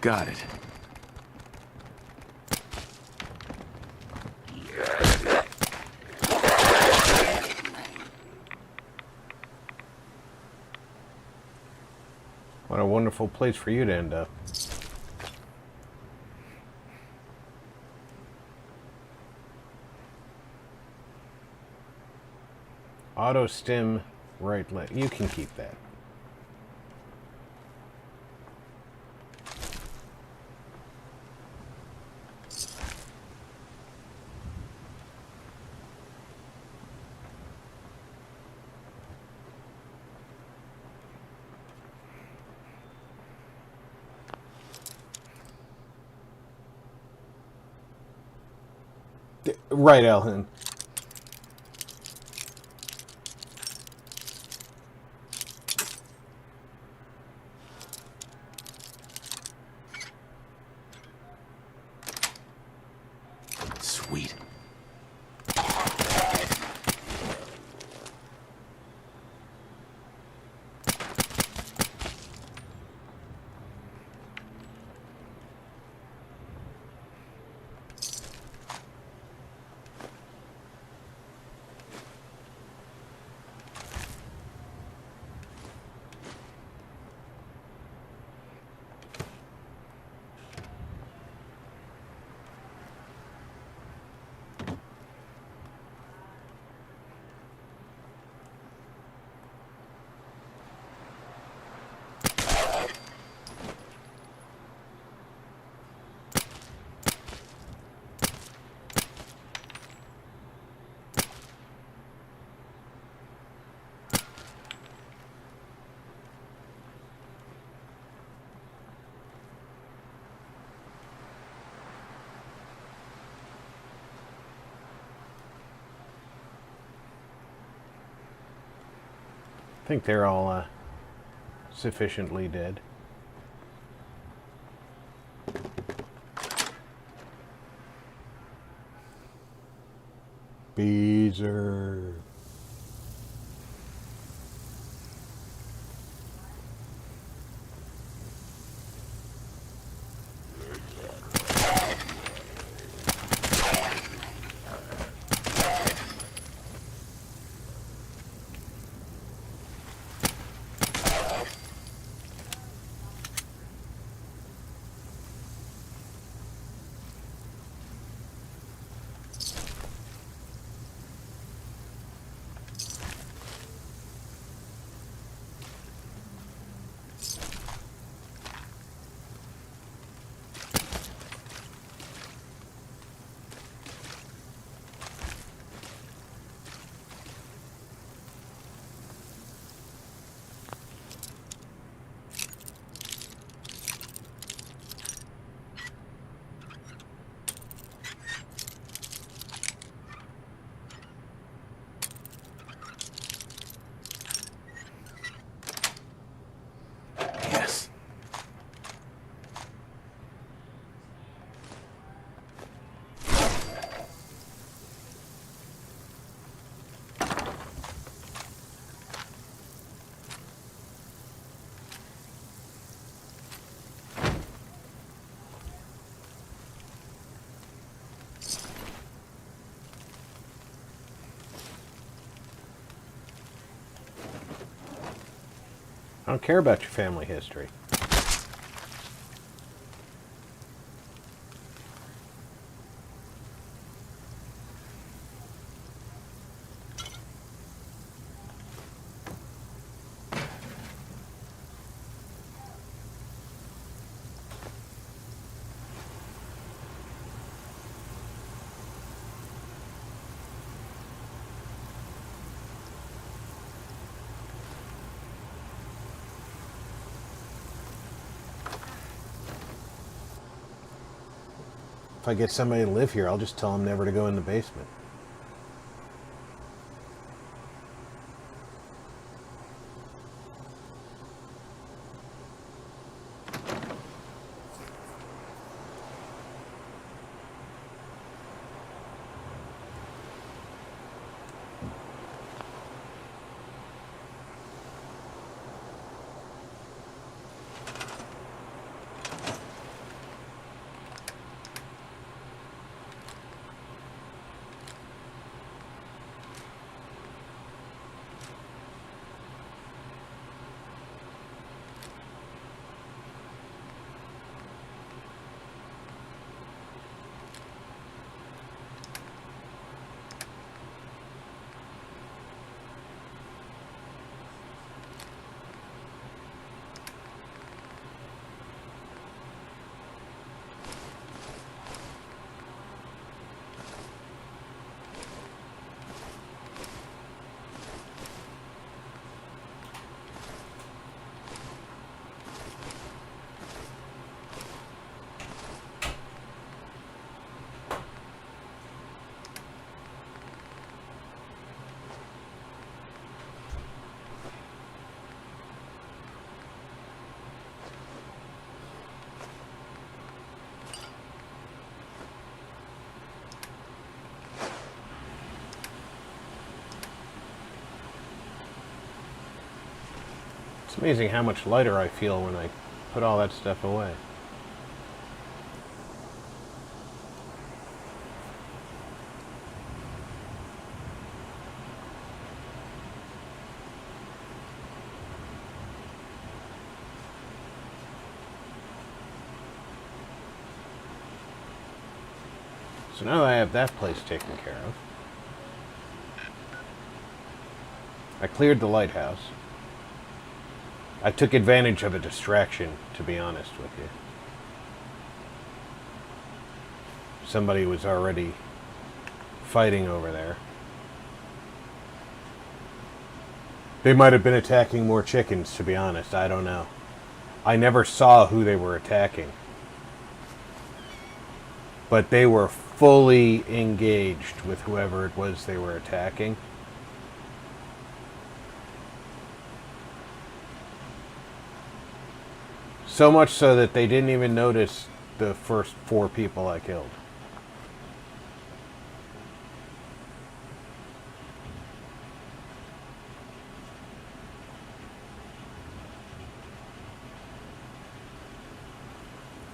Got it. What a wonderful place for you to end up. Auto stim right leg. You can keep that. Right, Elhin. Sweet. think they're all sufficiently dead. Beezer. Yes. I don't care about your family history. If I get somebody to live here, I'll just tell them never to go in the basement. It's amazing how much lighter I feel when I put all that stuff away. So now that I have that place taken care of, I cleared the lighthouse. I took advantage of a distraction, to be honest with you. Somebody was already fighting over there. They might have been attacking more chickens, to be honest. I don't know. I never saw who they were attacking. But they were fully engaged with whoever it was they were attacking. So much so that they didn't even notice the first 4 people I killed.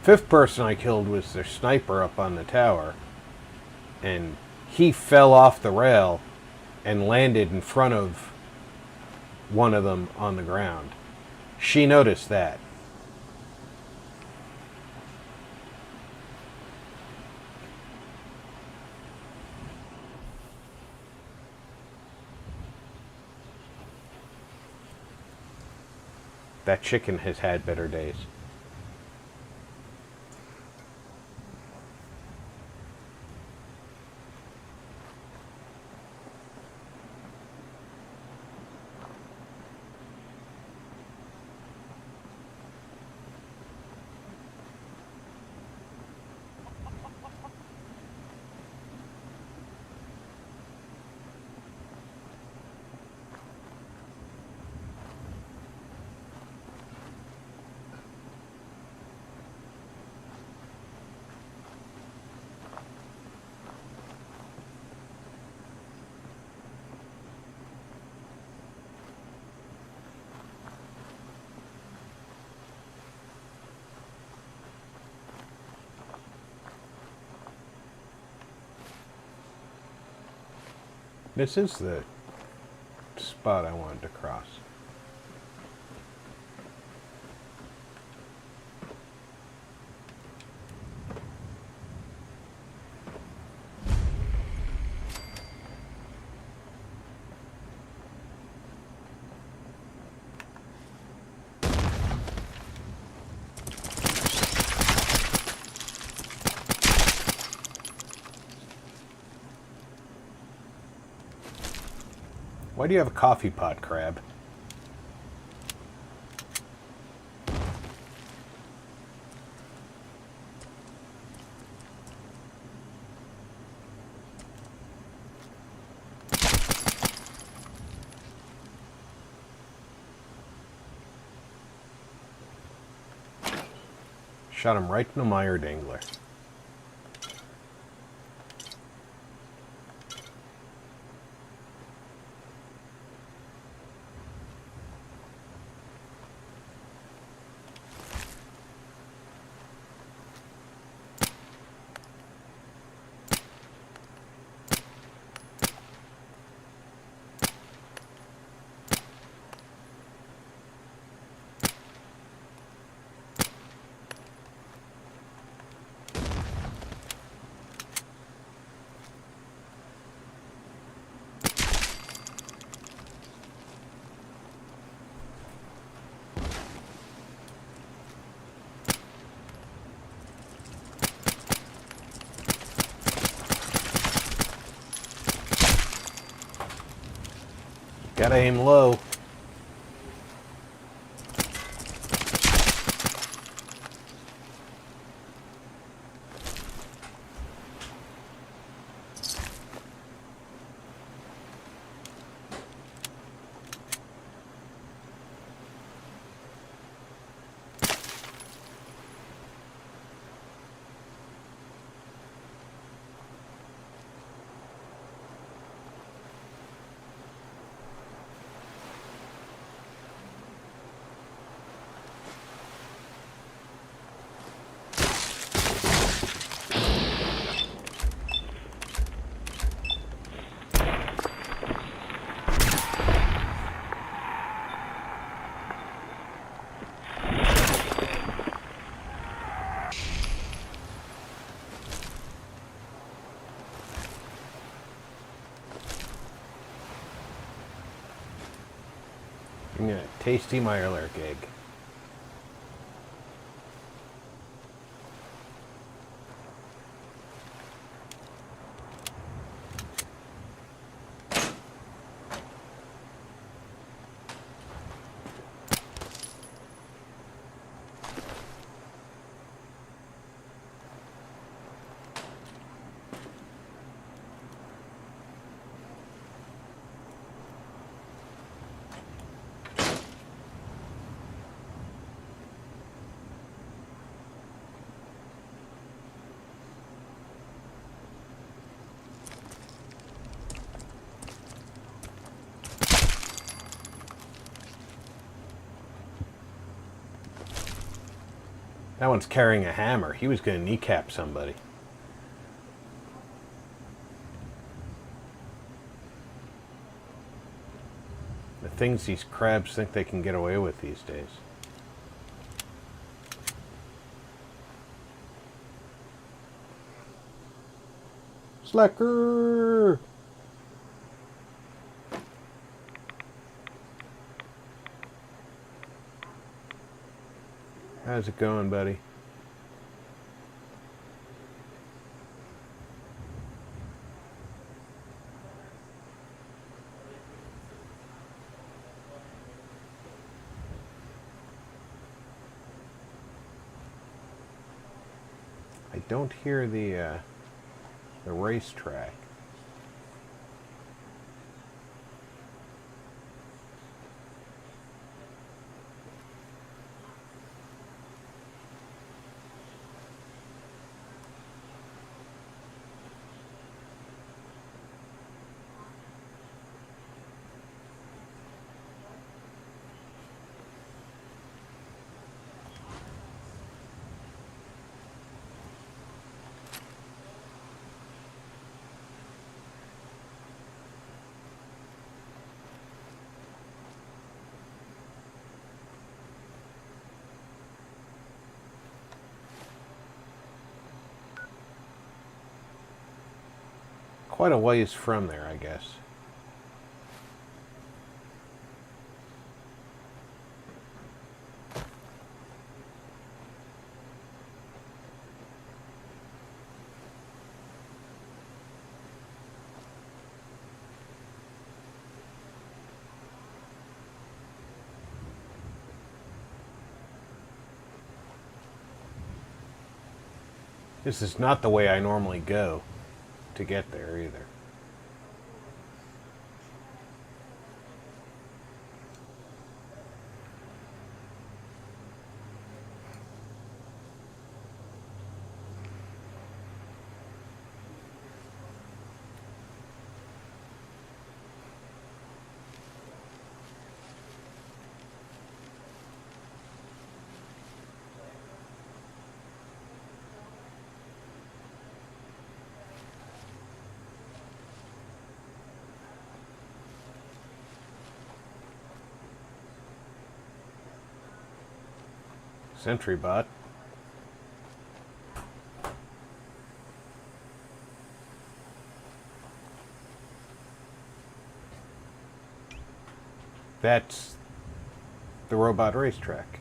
Fifth person I killed was their sniper up on the tower, and he fell off the rail and landed in front of one of them on the ground. She noticed that. That chicken has had better days. This is the spot I wanted to cross. Why do you have a coffee pot, Crab? Shot him right in the mire dangler. Gotta aim low. Yeah, tasty Mirelurk egg. That one's carrying a hammer. He was going to kneecap somebody. The things these crabs think they can get away with these days. Slacker! How's it going, buddy? I don't hear the racetrack. Quite a ways from there, I guess. This is not the way I normally go to get there either. Sentry bot. That's the robot racetrack.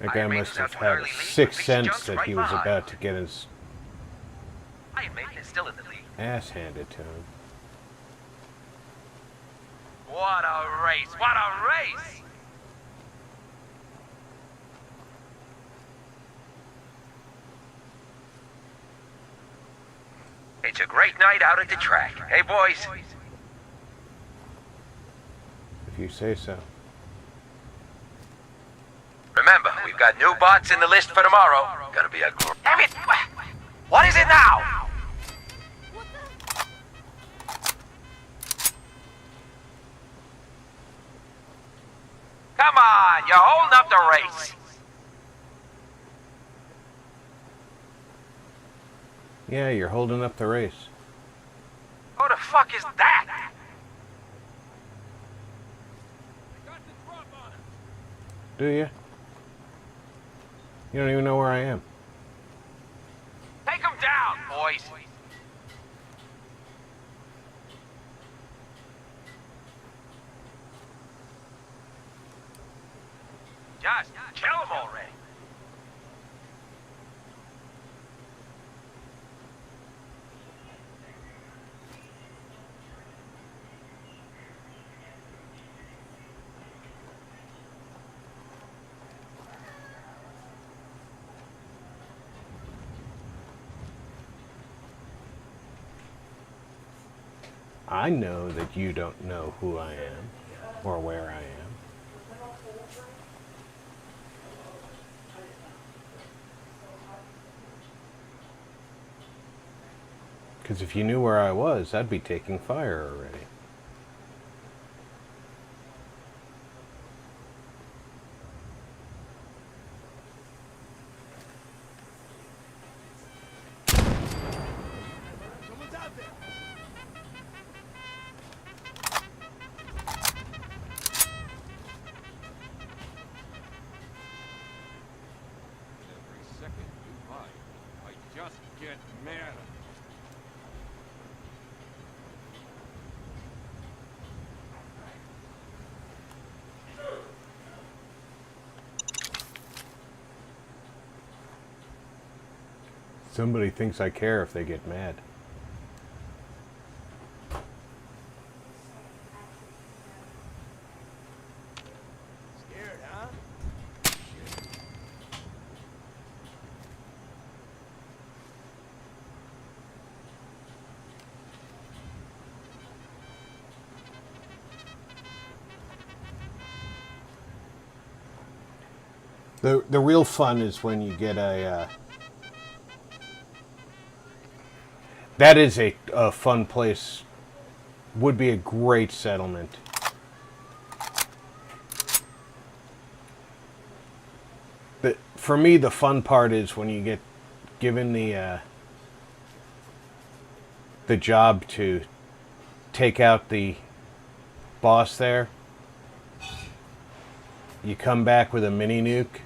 That guy must have had a sixth sense that he was about to get his ass handed to him. What a race! What a race! It's a great night out at the track. Hey, boys. If you say so. Remember, we've got new bots in the list for tomorrow. Gonna be a... Damn it! What is it now? Come on, you're holding up the race. Yeah, you're holding up the race. Who the fuck is that? Do you? You don't even know where I am. Take him down, boys. Just kill him already. I know that you don't know who I am or where I am. Because if you knew where I was, I'd be taking fire already. Every second you hide, I just get madder. Somebody thinks I care if they get mad. Scared, huh? The real fun is when you get a... that is a fun place. Would be a great settlement. But for me, the fun part is when you get given the job to take out the boss there. You come back with a mini nuke,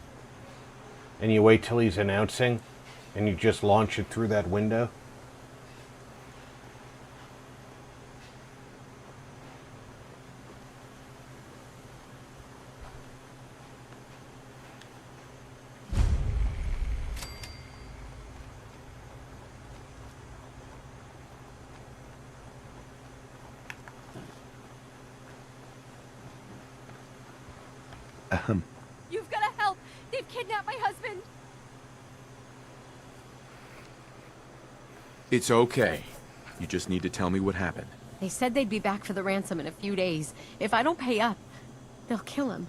and you wait till he's announcing, and you just launch it through that window. You've got to help. They've kidnapped my husband. It's okay. You just need to tell me what happened. They said they'd be back for the ransom in a few days. If I don't pay up, they'll kill him.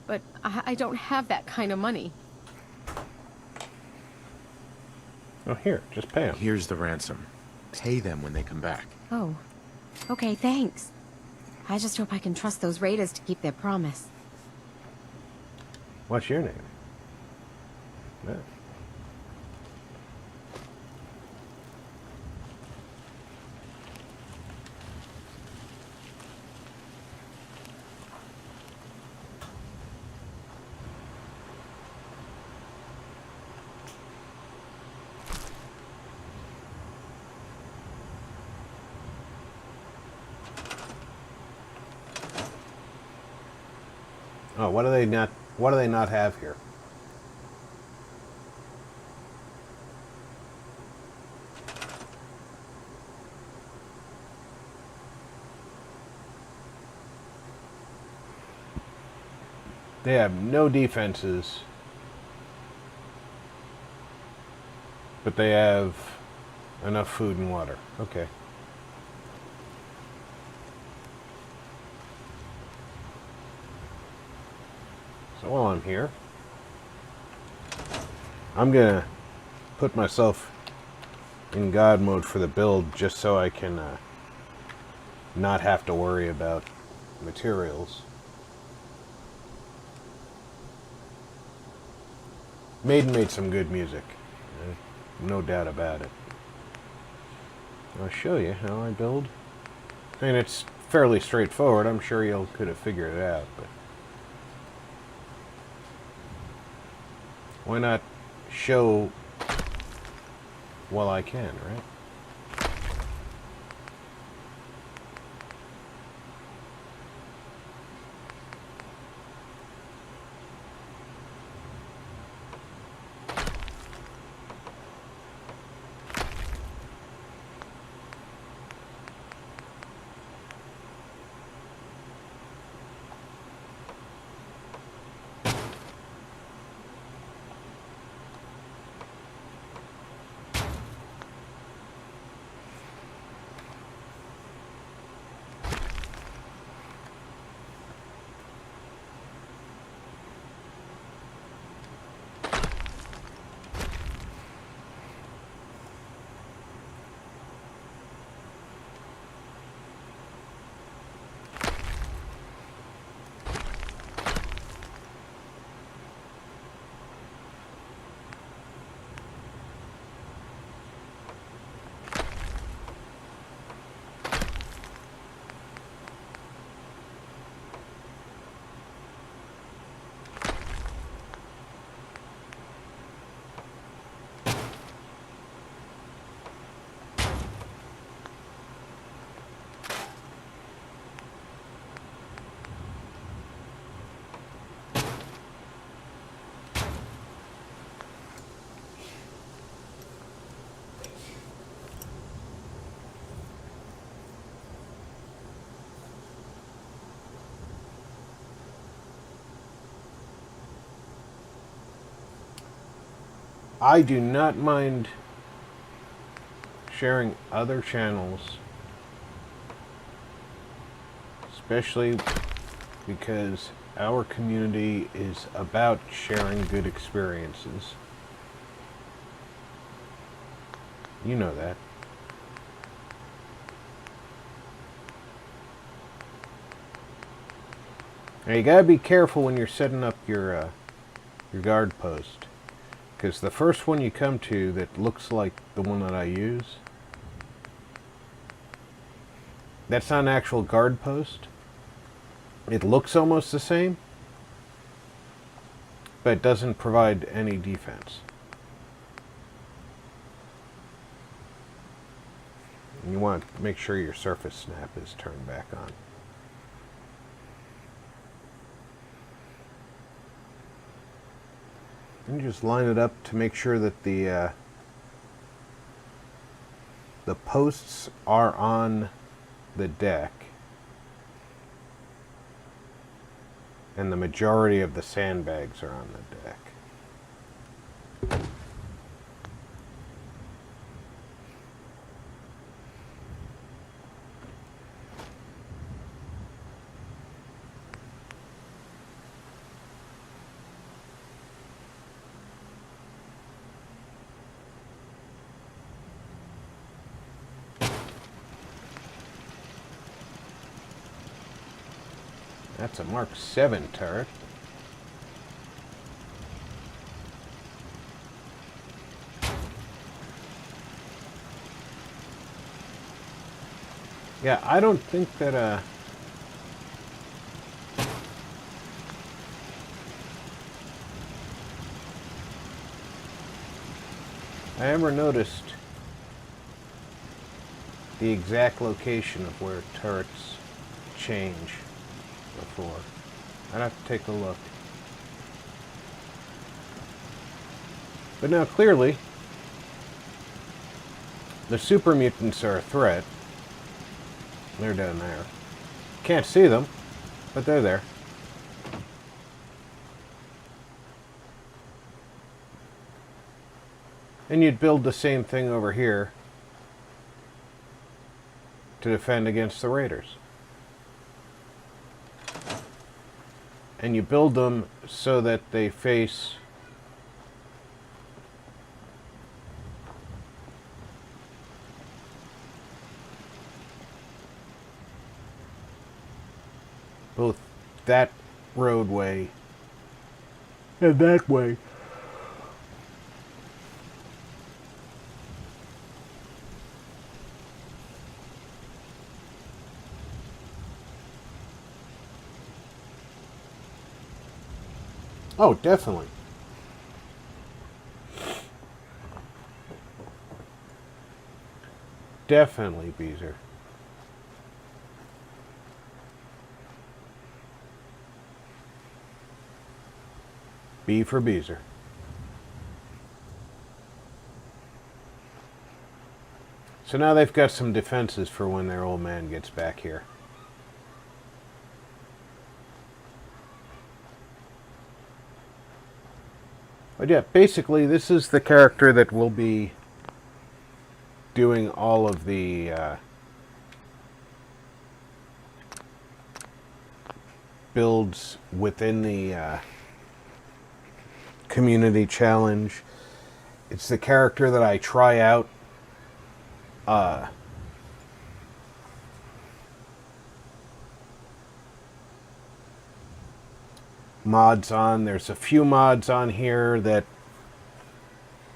But I don't have that kind of money. Oh, here, just pay him. Here's the ransom. Pay them when they come back. Oh, okay, thanks. I just hope I can trust those raiders to keep their promise. What's your name? Yeah. Oh, what do they not have here? They have no defenses, but they have enough food and water. Okay. So while I'm here, I'm gonna put myself in God mode for the build just so I can not have to worry about materials. Maiden made some good music, no doubt about it. I'll show you how I build. I mean, it's fairly straightforward. I'm sure you could have figured it out, but why not show while I can, right? I do not mind sharing other channels, especially because our community is about sharing good experiences. You know that. Now you gotta be careful when you're setting up your guard post, because the first one you come to that looks like the one that I use, that's not an actual guard post. It looks almost the same, but it doesn't provide any defense. And you want to make sure your surface snap is turned back on. And you just line it up to make sure that the posts are on the deck, and the majority of the sandbags are on the deck. That's a Mark 7 turret. Yeah, I don't think that I ever noticed the exact location of where turrets change before. I'd have to take a look. But now clearly, the super mutants are a threat. They're down there. Can't see them, but they're there. And you'd build the same thing over here to defend against the raiders. And you build them so that they face both that roadway and that way. Oh, definitely. Definitely, Beezer. B for Beezer. So now they've got some defenses for when their old man gets back here. But yeah, basically this is the character that will be doing all of the builds within the community challenge. It's the character that I try out mods on. There's a few mods on here that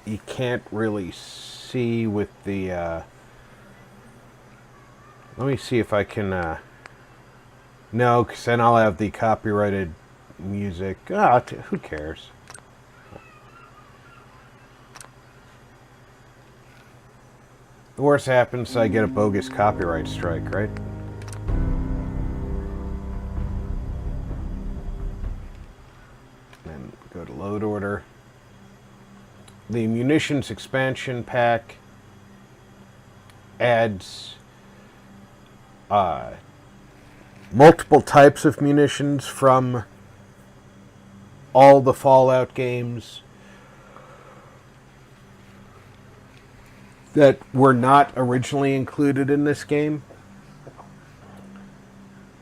you can't really see with the let me see if I can no, because then I'll have the copyrighted music. Who cares? The worst happens, I get a bogus copyright strike, right? Then go to load order. The munitions expansion pack adds multiple types of munitions from all the Fallout games. that were not originally included in this game.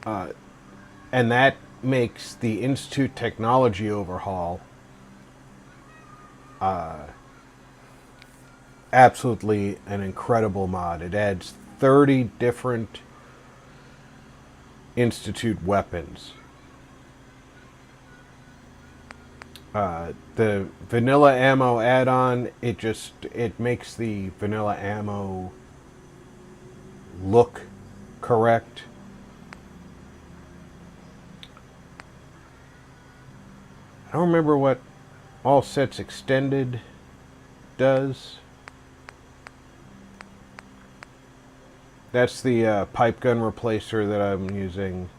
And that makes the Institute Technology Overhaul absolutely an incredible mod. It adds 30 different Institute weapons. The vanilla ammo add-on, it makes the vanilla ammo look correct. I don't remember what All Sets Extended does. That's the pipe gun replacer that I'm using.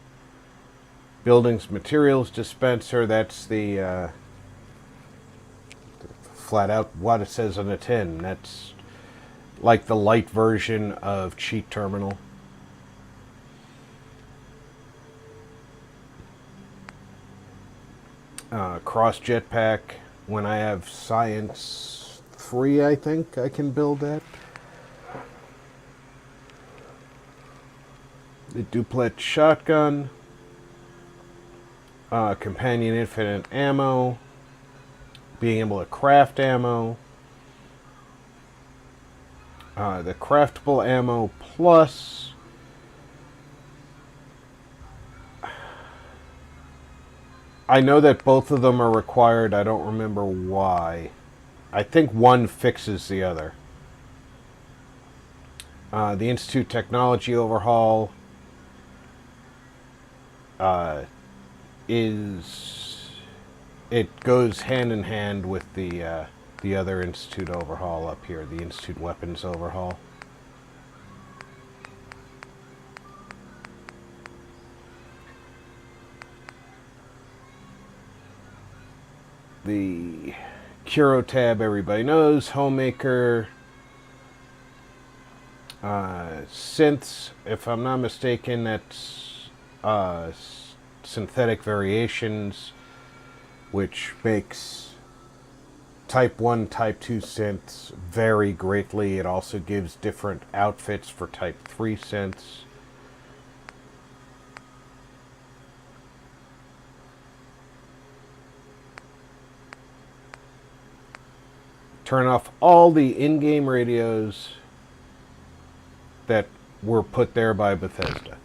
Buildings Materials Dispenser, that's the flat out what it says on the tin. That's like the light version of Cheat Terminal. Cross Jetpack, when I have Science 3, I think I can build that. The Duplet Shotgun. Companion Infinite Ammo. Being able to craft ammo. The Craftable Ammo Plus. I know that both of them are required. I don't remember why. I think one fixes the other. The Institute Technology Overhaul it goes hand in hand with the other Institute Overhaul up here, the Institute Weapons Overhaul. The Curo tab, everybody knows. Homemaker. Synths, if I'm not mistaken, that's synthetic variations, which makes Type 1, Type 2 synths vary greatly. It also gives different outfits for Type 3 synths. Turn off all the in-game radios that were put there by Bethesda.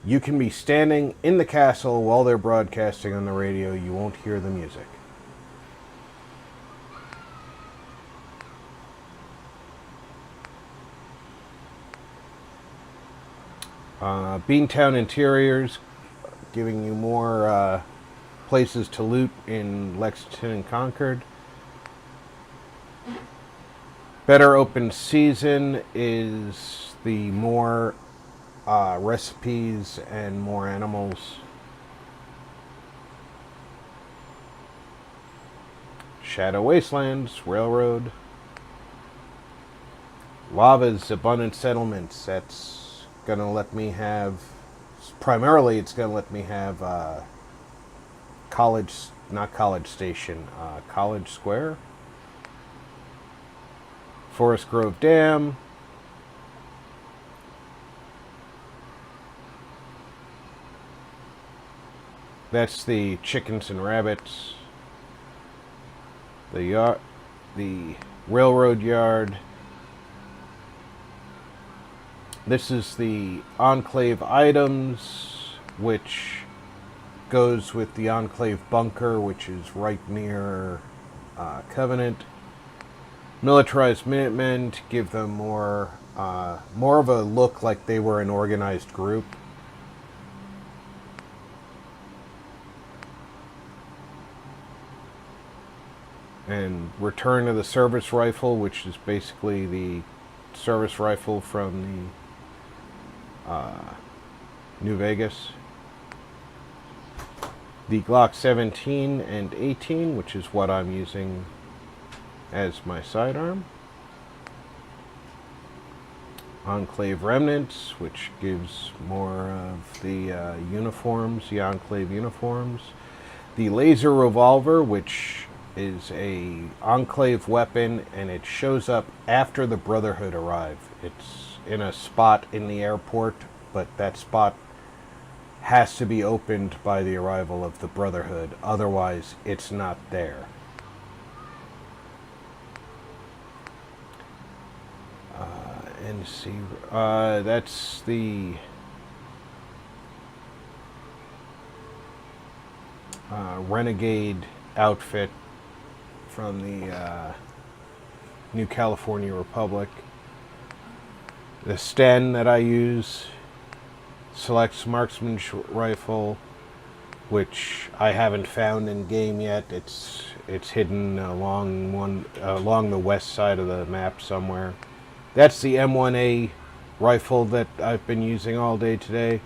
You can be standing in the castle while they're broadcasting on the radio. You won't hear the music. Beantown Interiors, giving you more places to loot in Lexington and Concord. Better Open Season is the more recipes and more animals. Shadow Wastelands, Railroad. Lava's Abundant Settlements, that's gonna let me have, primarily it's gonna let me have College Square. Forest Grove Dam. That's the chickens and rabbits. The railroad yard. This is the Enclave items, which goes with the Enclave bunker, which is right near Covenant. Militarized Minutemen to give them more of a look like they were an organized group. And Return of the Service Rifle, which is basically the service rifle from the New Vegas. The Glock 17 and 18, which is what I'm using as my sidearm. Enclave Remnants, which gives more of the uniforms, the Enclave uniforms. The Laser Revolver, which is a Enclave weapon, and it shows up after the Brotherhood arrive. It's in a spot in the airport, but that spot has to be opened by the arrival of the Brotherhood. Otherwise, it's not there. NC, that's the Renegade outfit from the New California Republic. The Sten that I use selects marksman rifle, which I haven't found in game yet. It's hidden along the west side of the map somewhere. That's the M1A rifle that I've been using all day today.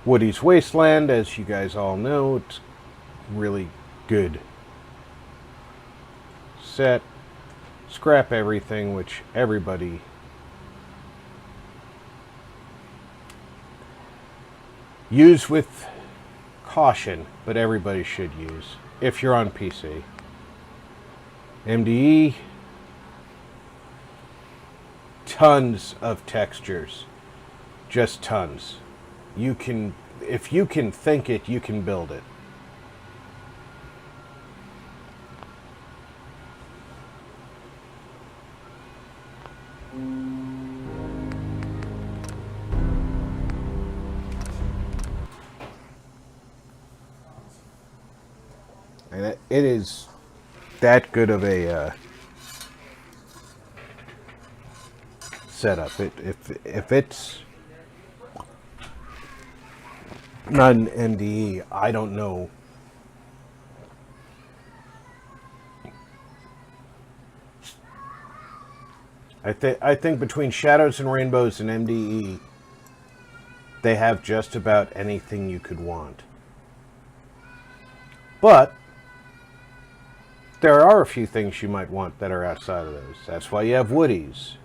Woody's Wasteland, as you guys all know, it's really good set. Scrap everything, which everybody use with caution, but everybody should use if you're on PC. MDE, tons of textures, just tons. You can, if you can think it, you can build it. And it is that good of a setup. If it's not an MDE, I don't know. I think between Shadows and Rainbows and MDE, they have just about anything you could want. But there are a few things you might want that are outside of those. That's why you have Woody's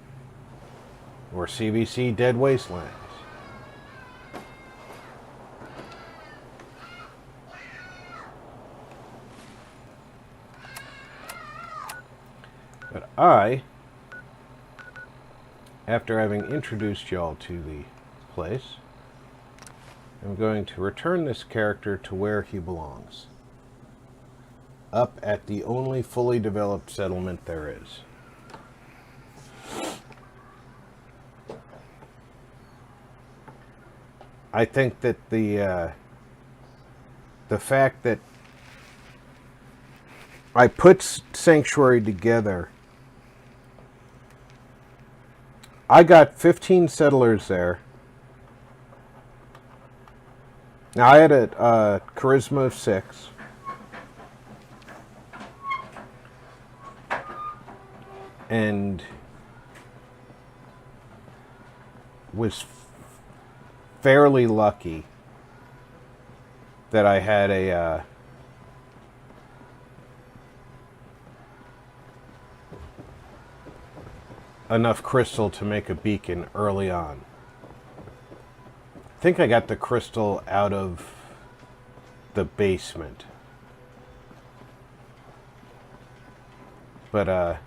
or CBC Dead Wastelands. But I, after having introduced y'all to the place, am going to return this character to where he belongs. Up at the only fully developed settlement there is. I think that the fact that I put Sanctuary together, I got 15 settlers there. Now I had a charisma of 6. And was fairly lucky that I had a enough crystal to make a beacon early on. I think I got the crystal out of the basement. But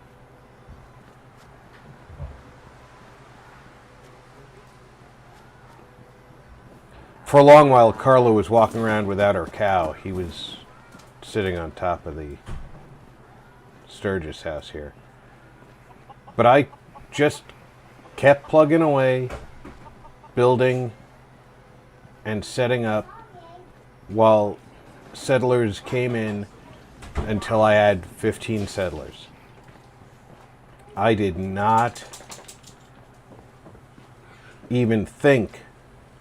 for a long while, Carla was walking around without her cow. He was sitting on top of the Sturgis house here. But I just kept plugging away, building and setting up while settlers came in until I had 15 settlers. I did not even think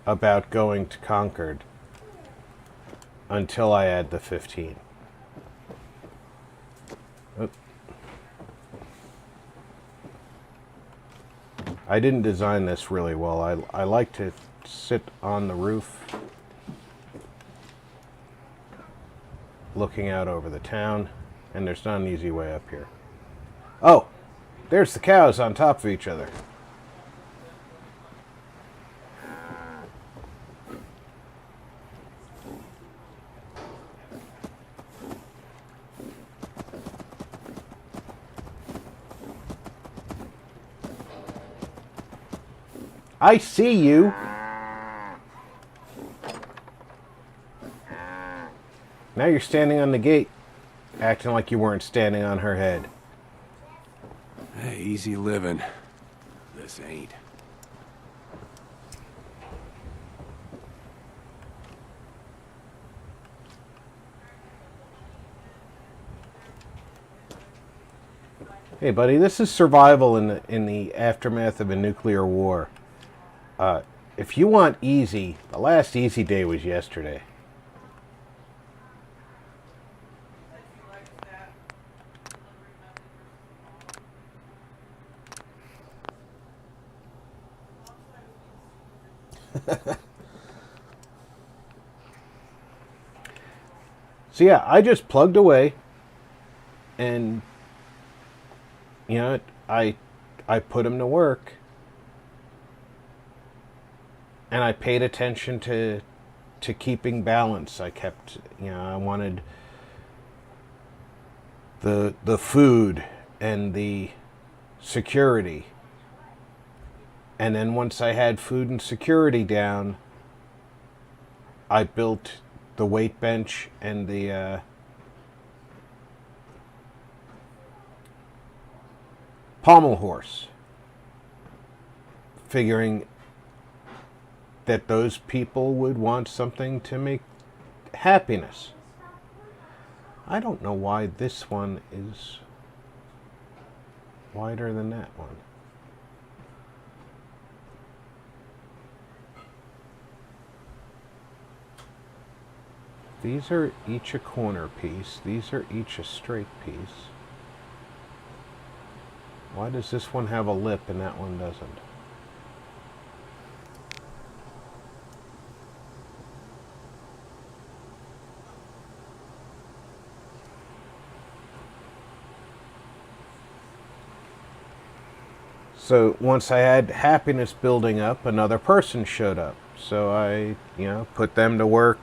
about going to Concord until I had the 15. I didn't design this really well. I like to sit on the roof looking out over the town, and there's not an easy way up here. Oh, there's the cows on top of each other. I see you. Now you're standing on the gate, acting like you weren't standing on her head. Hey, easy living. This ain't. Hey, buddy, this is survival in the aftermath of a nuclear war. If you want easy, the last easy day was yesterday. So yeah, I just plugged away, and you know, I put him to work, and I paid attention to keeping balance. I kept, you know, I wanted the food and the security. And then once I had food and security down, I built the weight bench and the pommel horse, figuring that those people would want something to make happiness. I don't know why this one is wider than that one. These are each a corner piece. These are each a straight piece. Why does this one have a lip and that one doesn't? So once I had happiness building up, another person showed up. So I, you know, put them to work.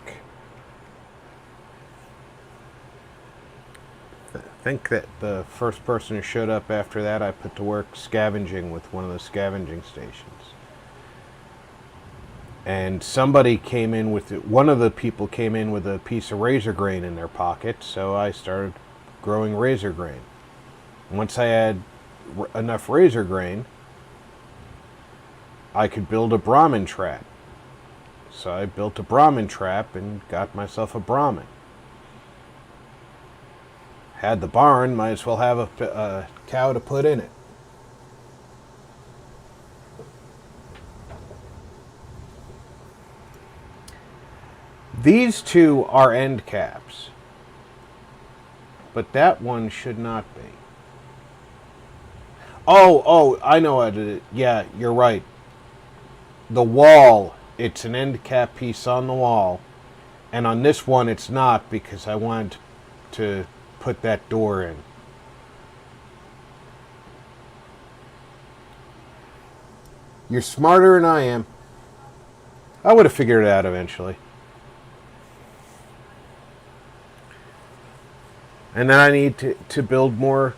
I think that the first person who showed up after that, I put to work scavenging with one of the scavenging stations. And somebody came in with it. One of the people came in with a piece of razor grain in their pocket, so I started growing razor grain. Once I had enough razor grain, I could build a Brahmin trap. So I built a Brahmin trap and got myself a Brahmin. Had the barn, might as well have a cow to put in it. These two are end caps, but that one should not be. Oh, I know what it is. Yeah, you're right. The wall, it's an end cap piece on the wall, and on this one it's not, because I wanted to put that door in. You're smarter than I am. I would have figured it out eventually. And then I need to build more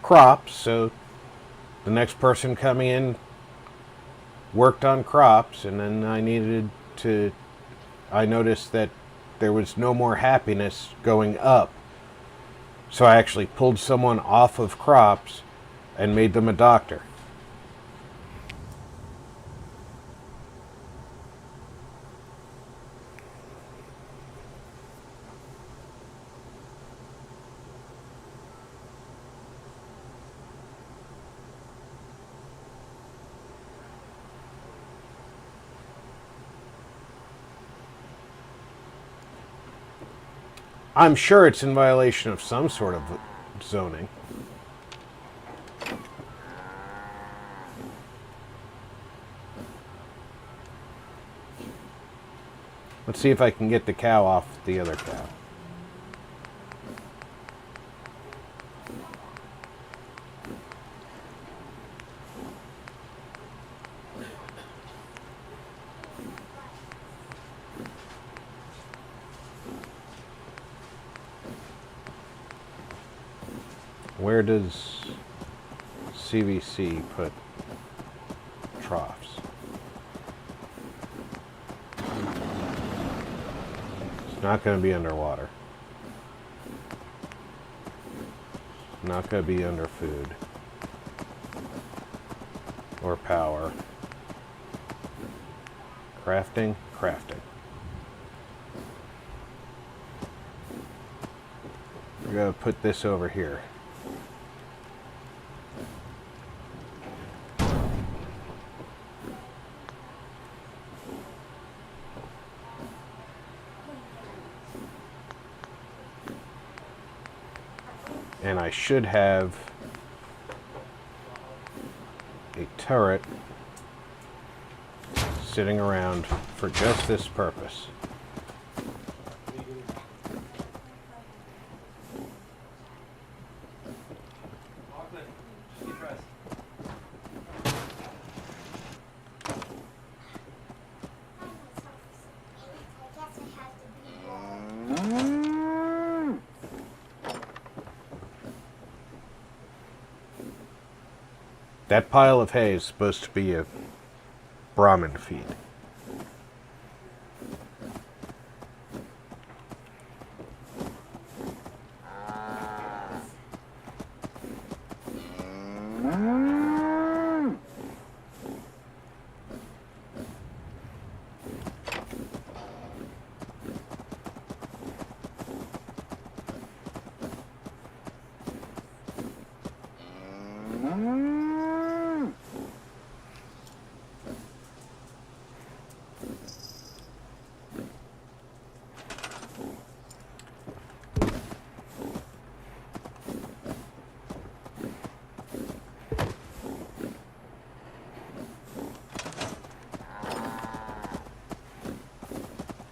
crops, so the next person coming in worked on crops, and then I noticed that there was no more happiness going up. So I actually pulled someone off of crops and made them a doctor. I'm sure it's in violation of some sort of zoning. Let's see if I can get the cow off the other cow. Where does CVC put troughs? Not going to be underwater. Not going to be under food. Or power. Crafting? Crafting. We're going to put this over here. And I should have a turret sitting around for just this purpose. That pile of hay is supposed to be a Brahmin feed.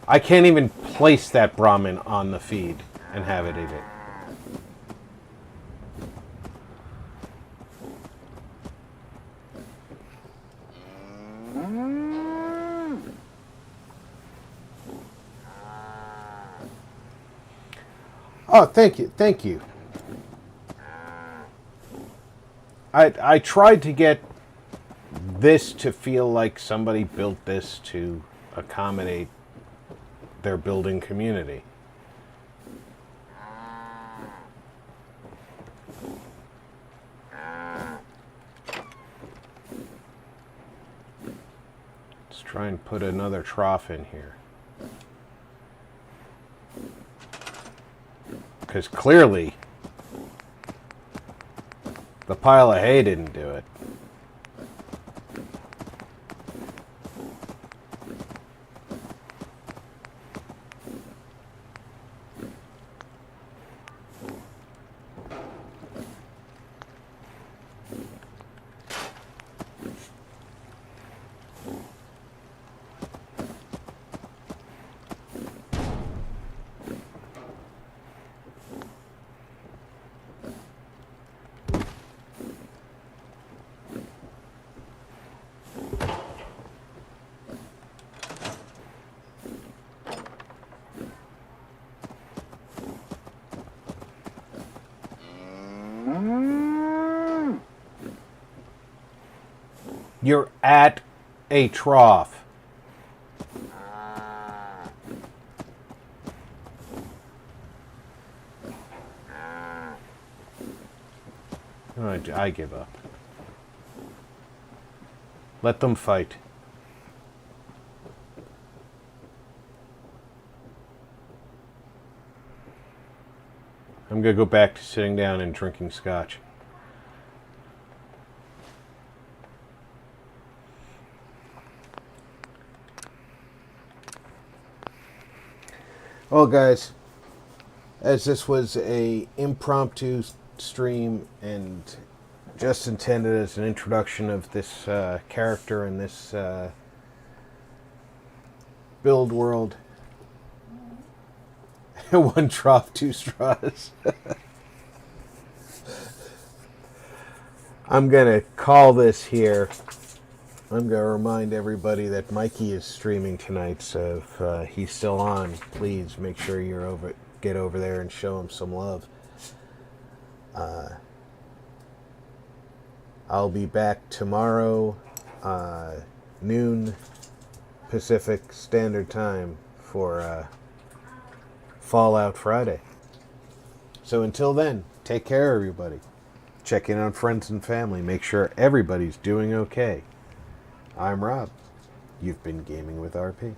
I can't even place that Brahmin on the feed and have it eat it. Oh, thank you, thank you. I tried to get this to feel like somebody built this to accommodate their building community. Let's try and put another trough in here. Because clearly the pile of hay didn't do it. You're at a trough. I give up. Let them fight. I'm gonna go back to sitting down and drinking scotch. Well, guys, as this was a impromptu stream and just intended as an introduction of this character and this build world, one trough, two straws. I'm gonna call this here. I'm going to remind everybody that Mikey is streaming tonight, so if he's still on, please make sure get over there and show him some love. I'll be back tomorrow, noon Pacific Standard Time for Fallout Friday. So until then, take care, everybody. Check in on friends and family. Make sure everybody's doing okay. I'm Rob. You've been gaming with RP.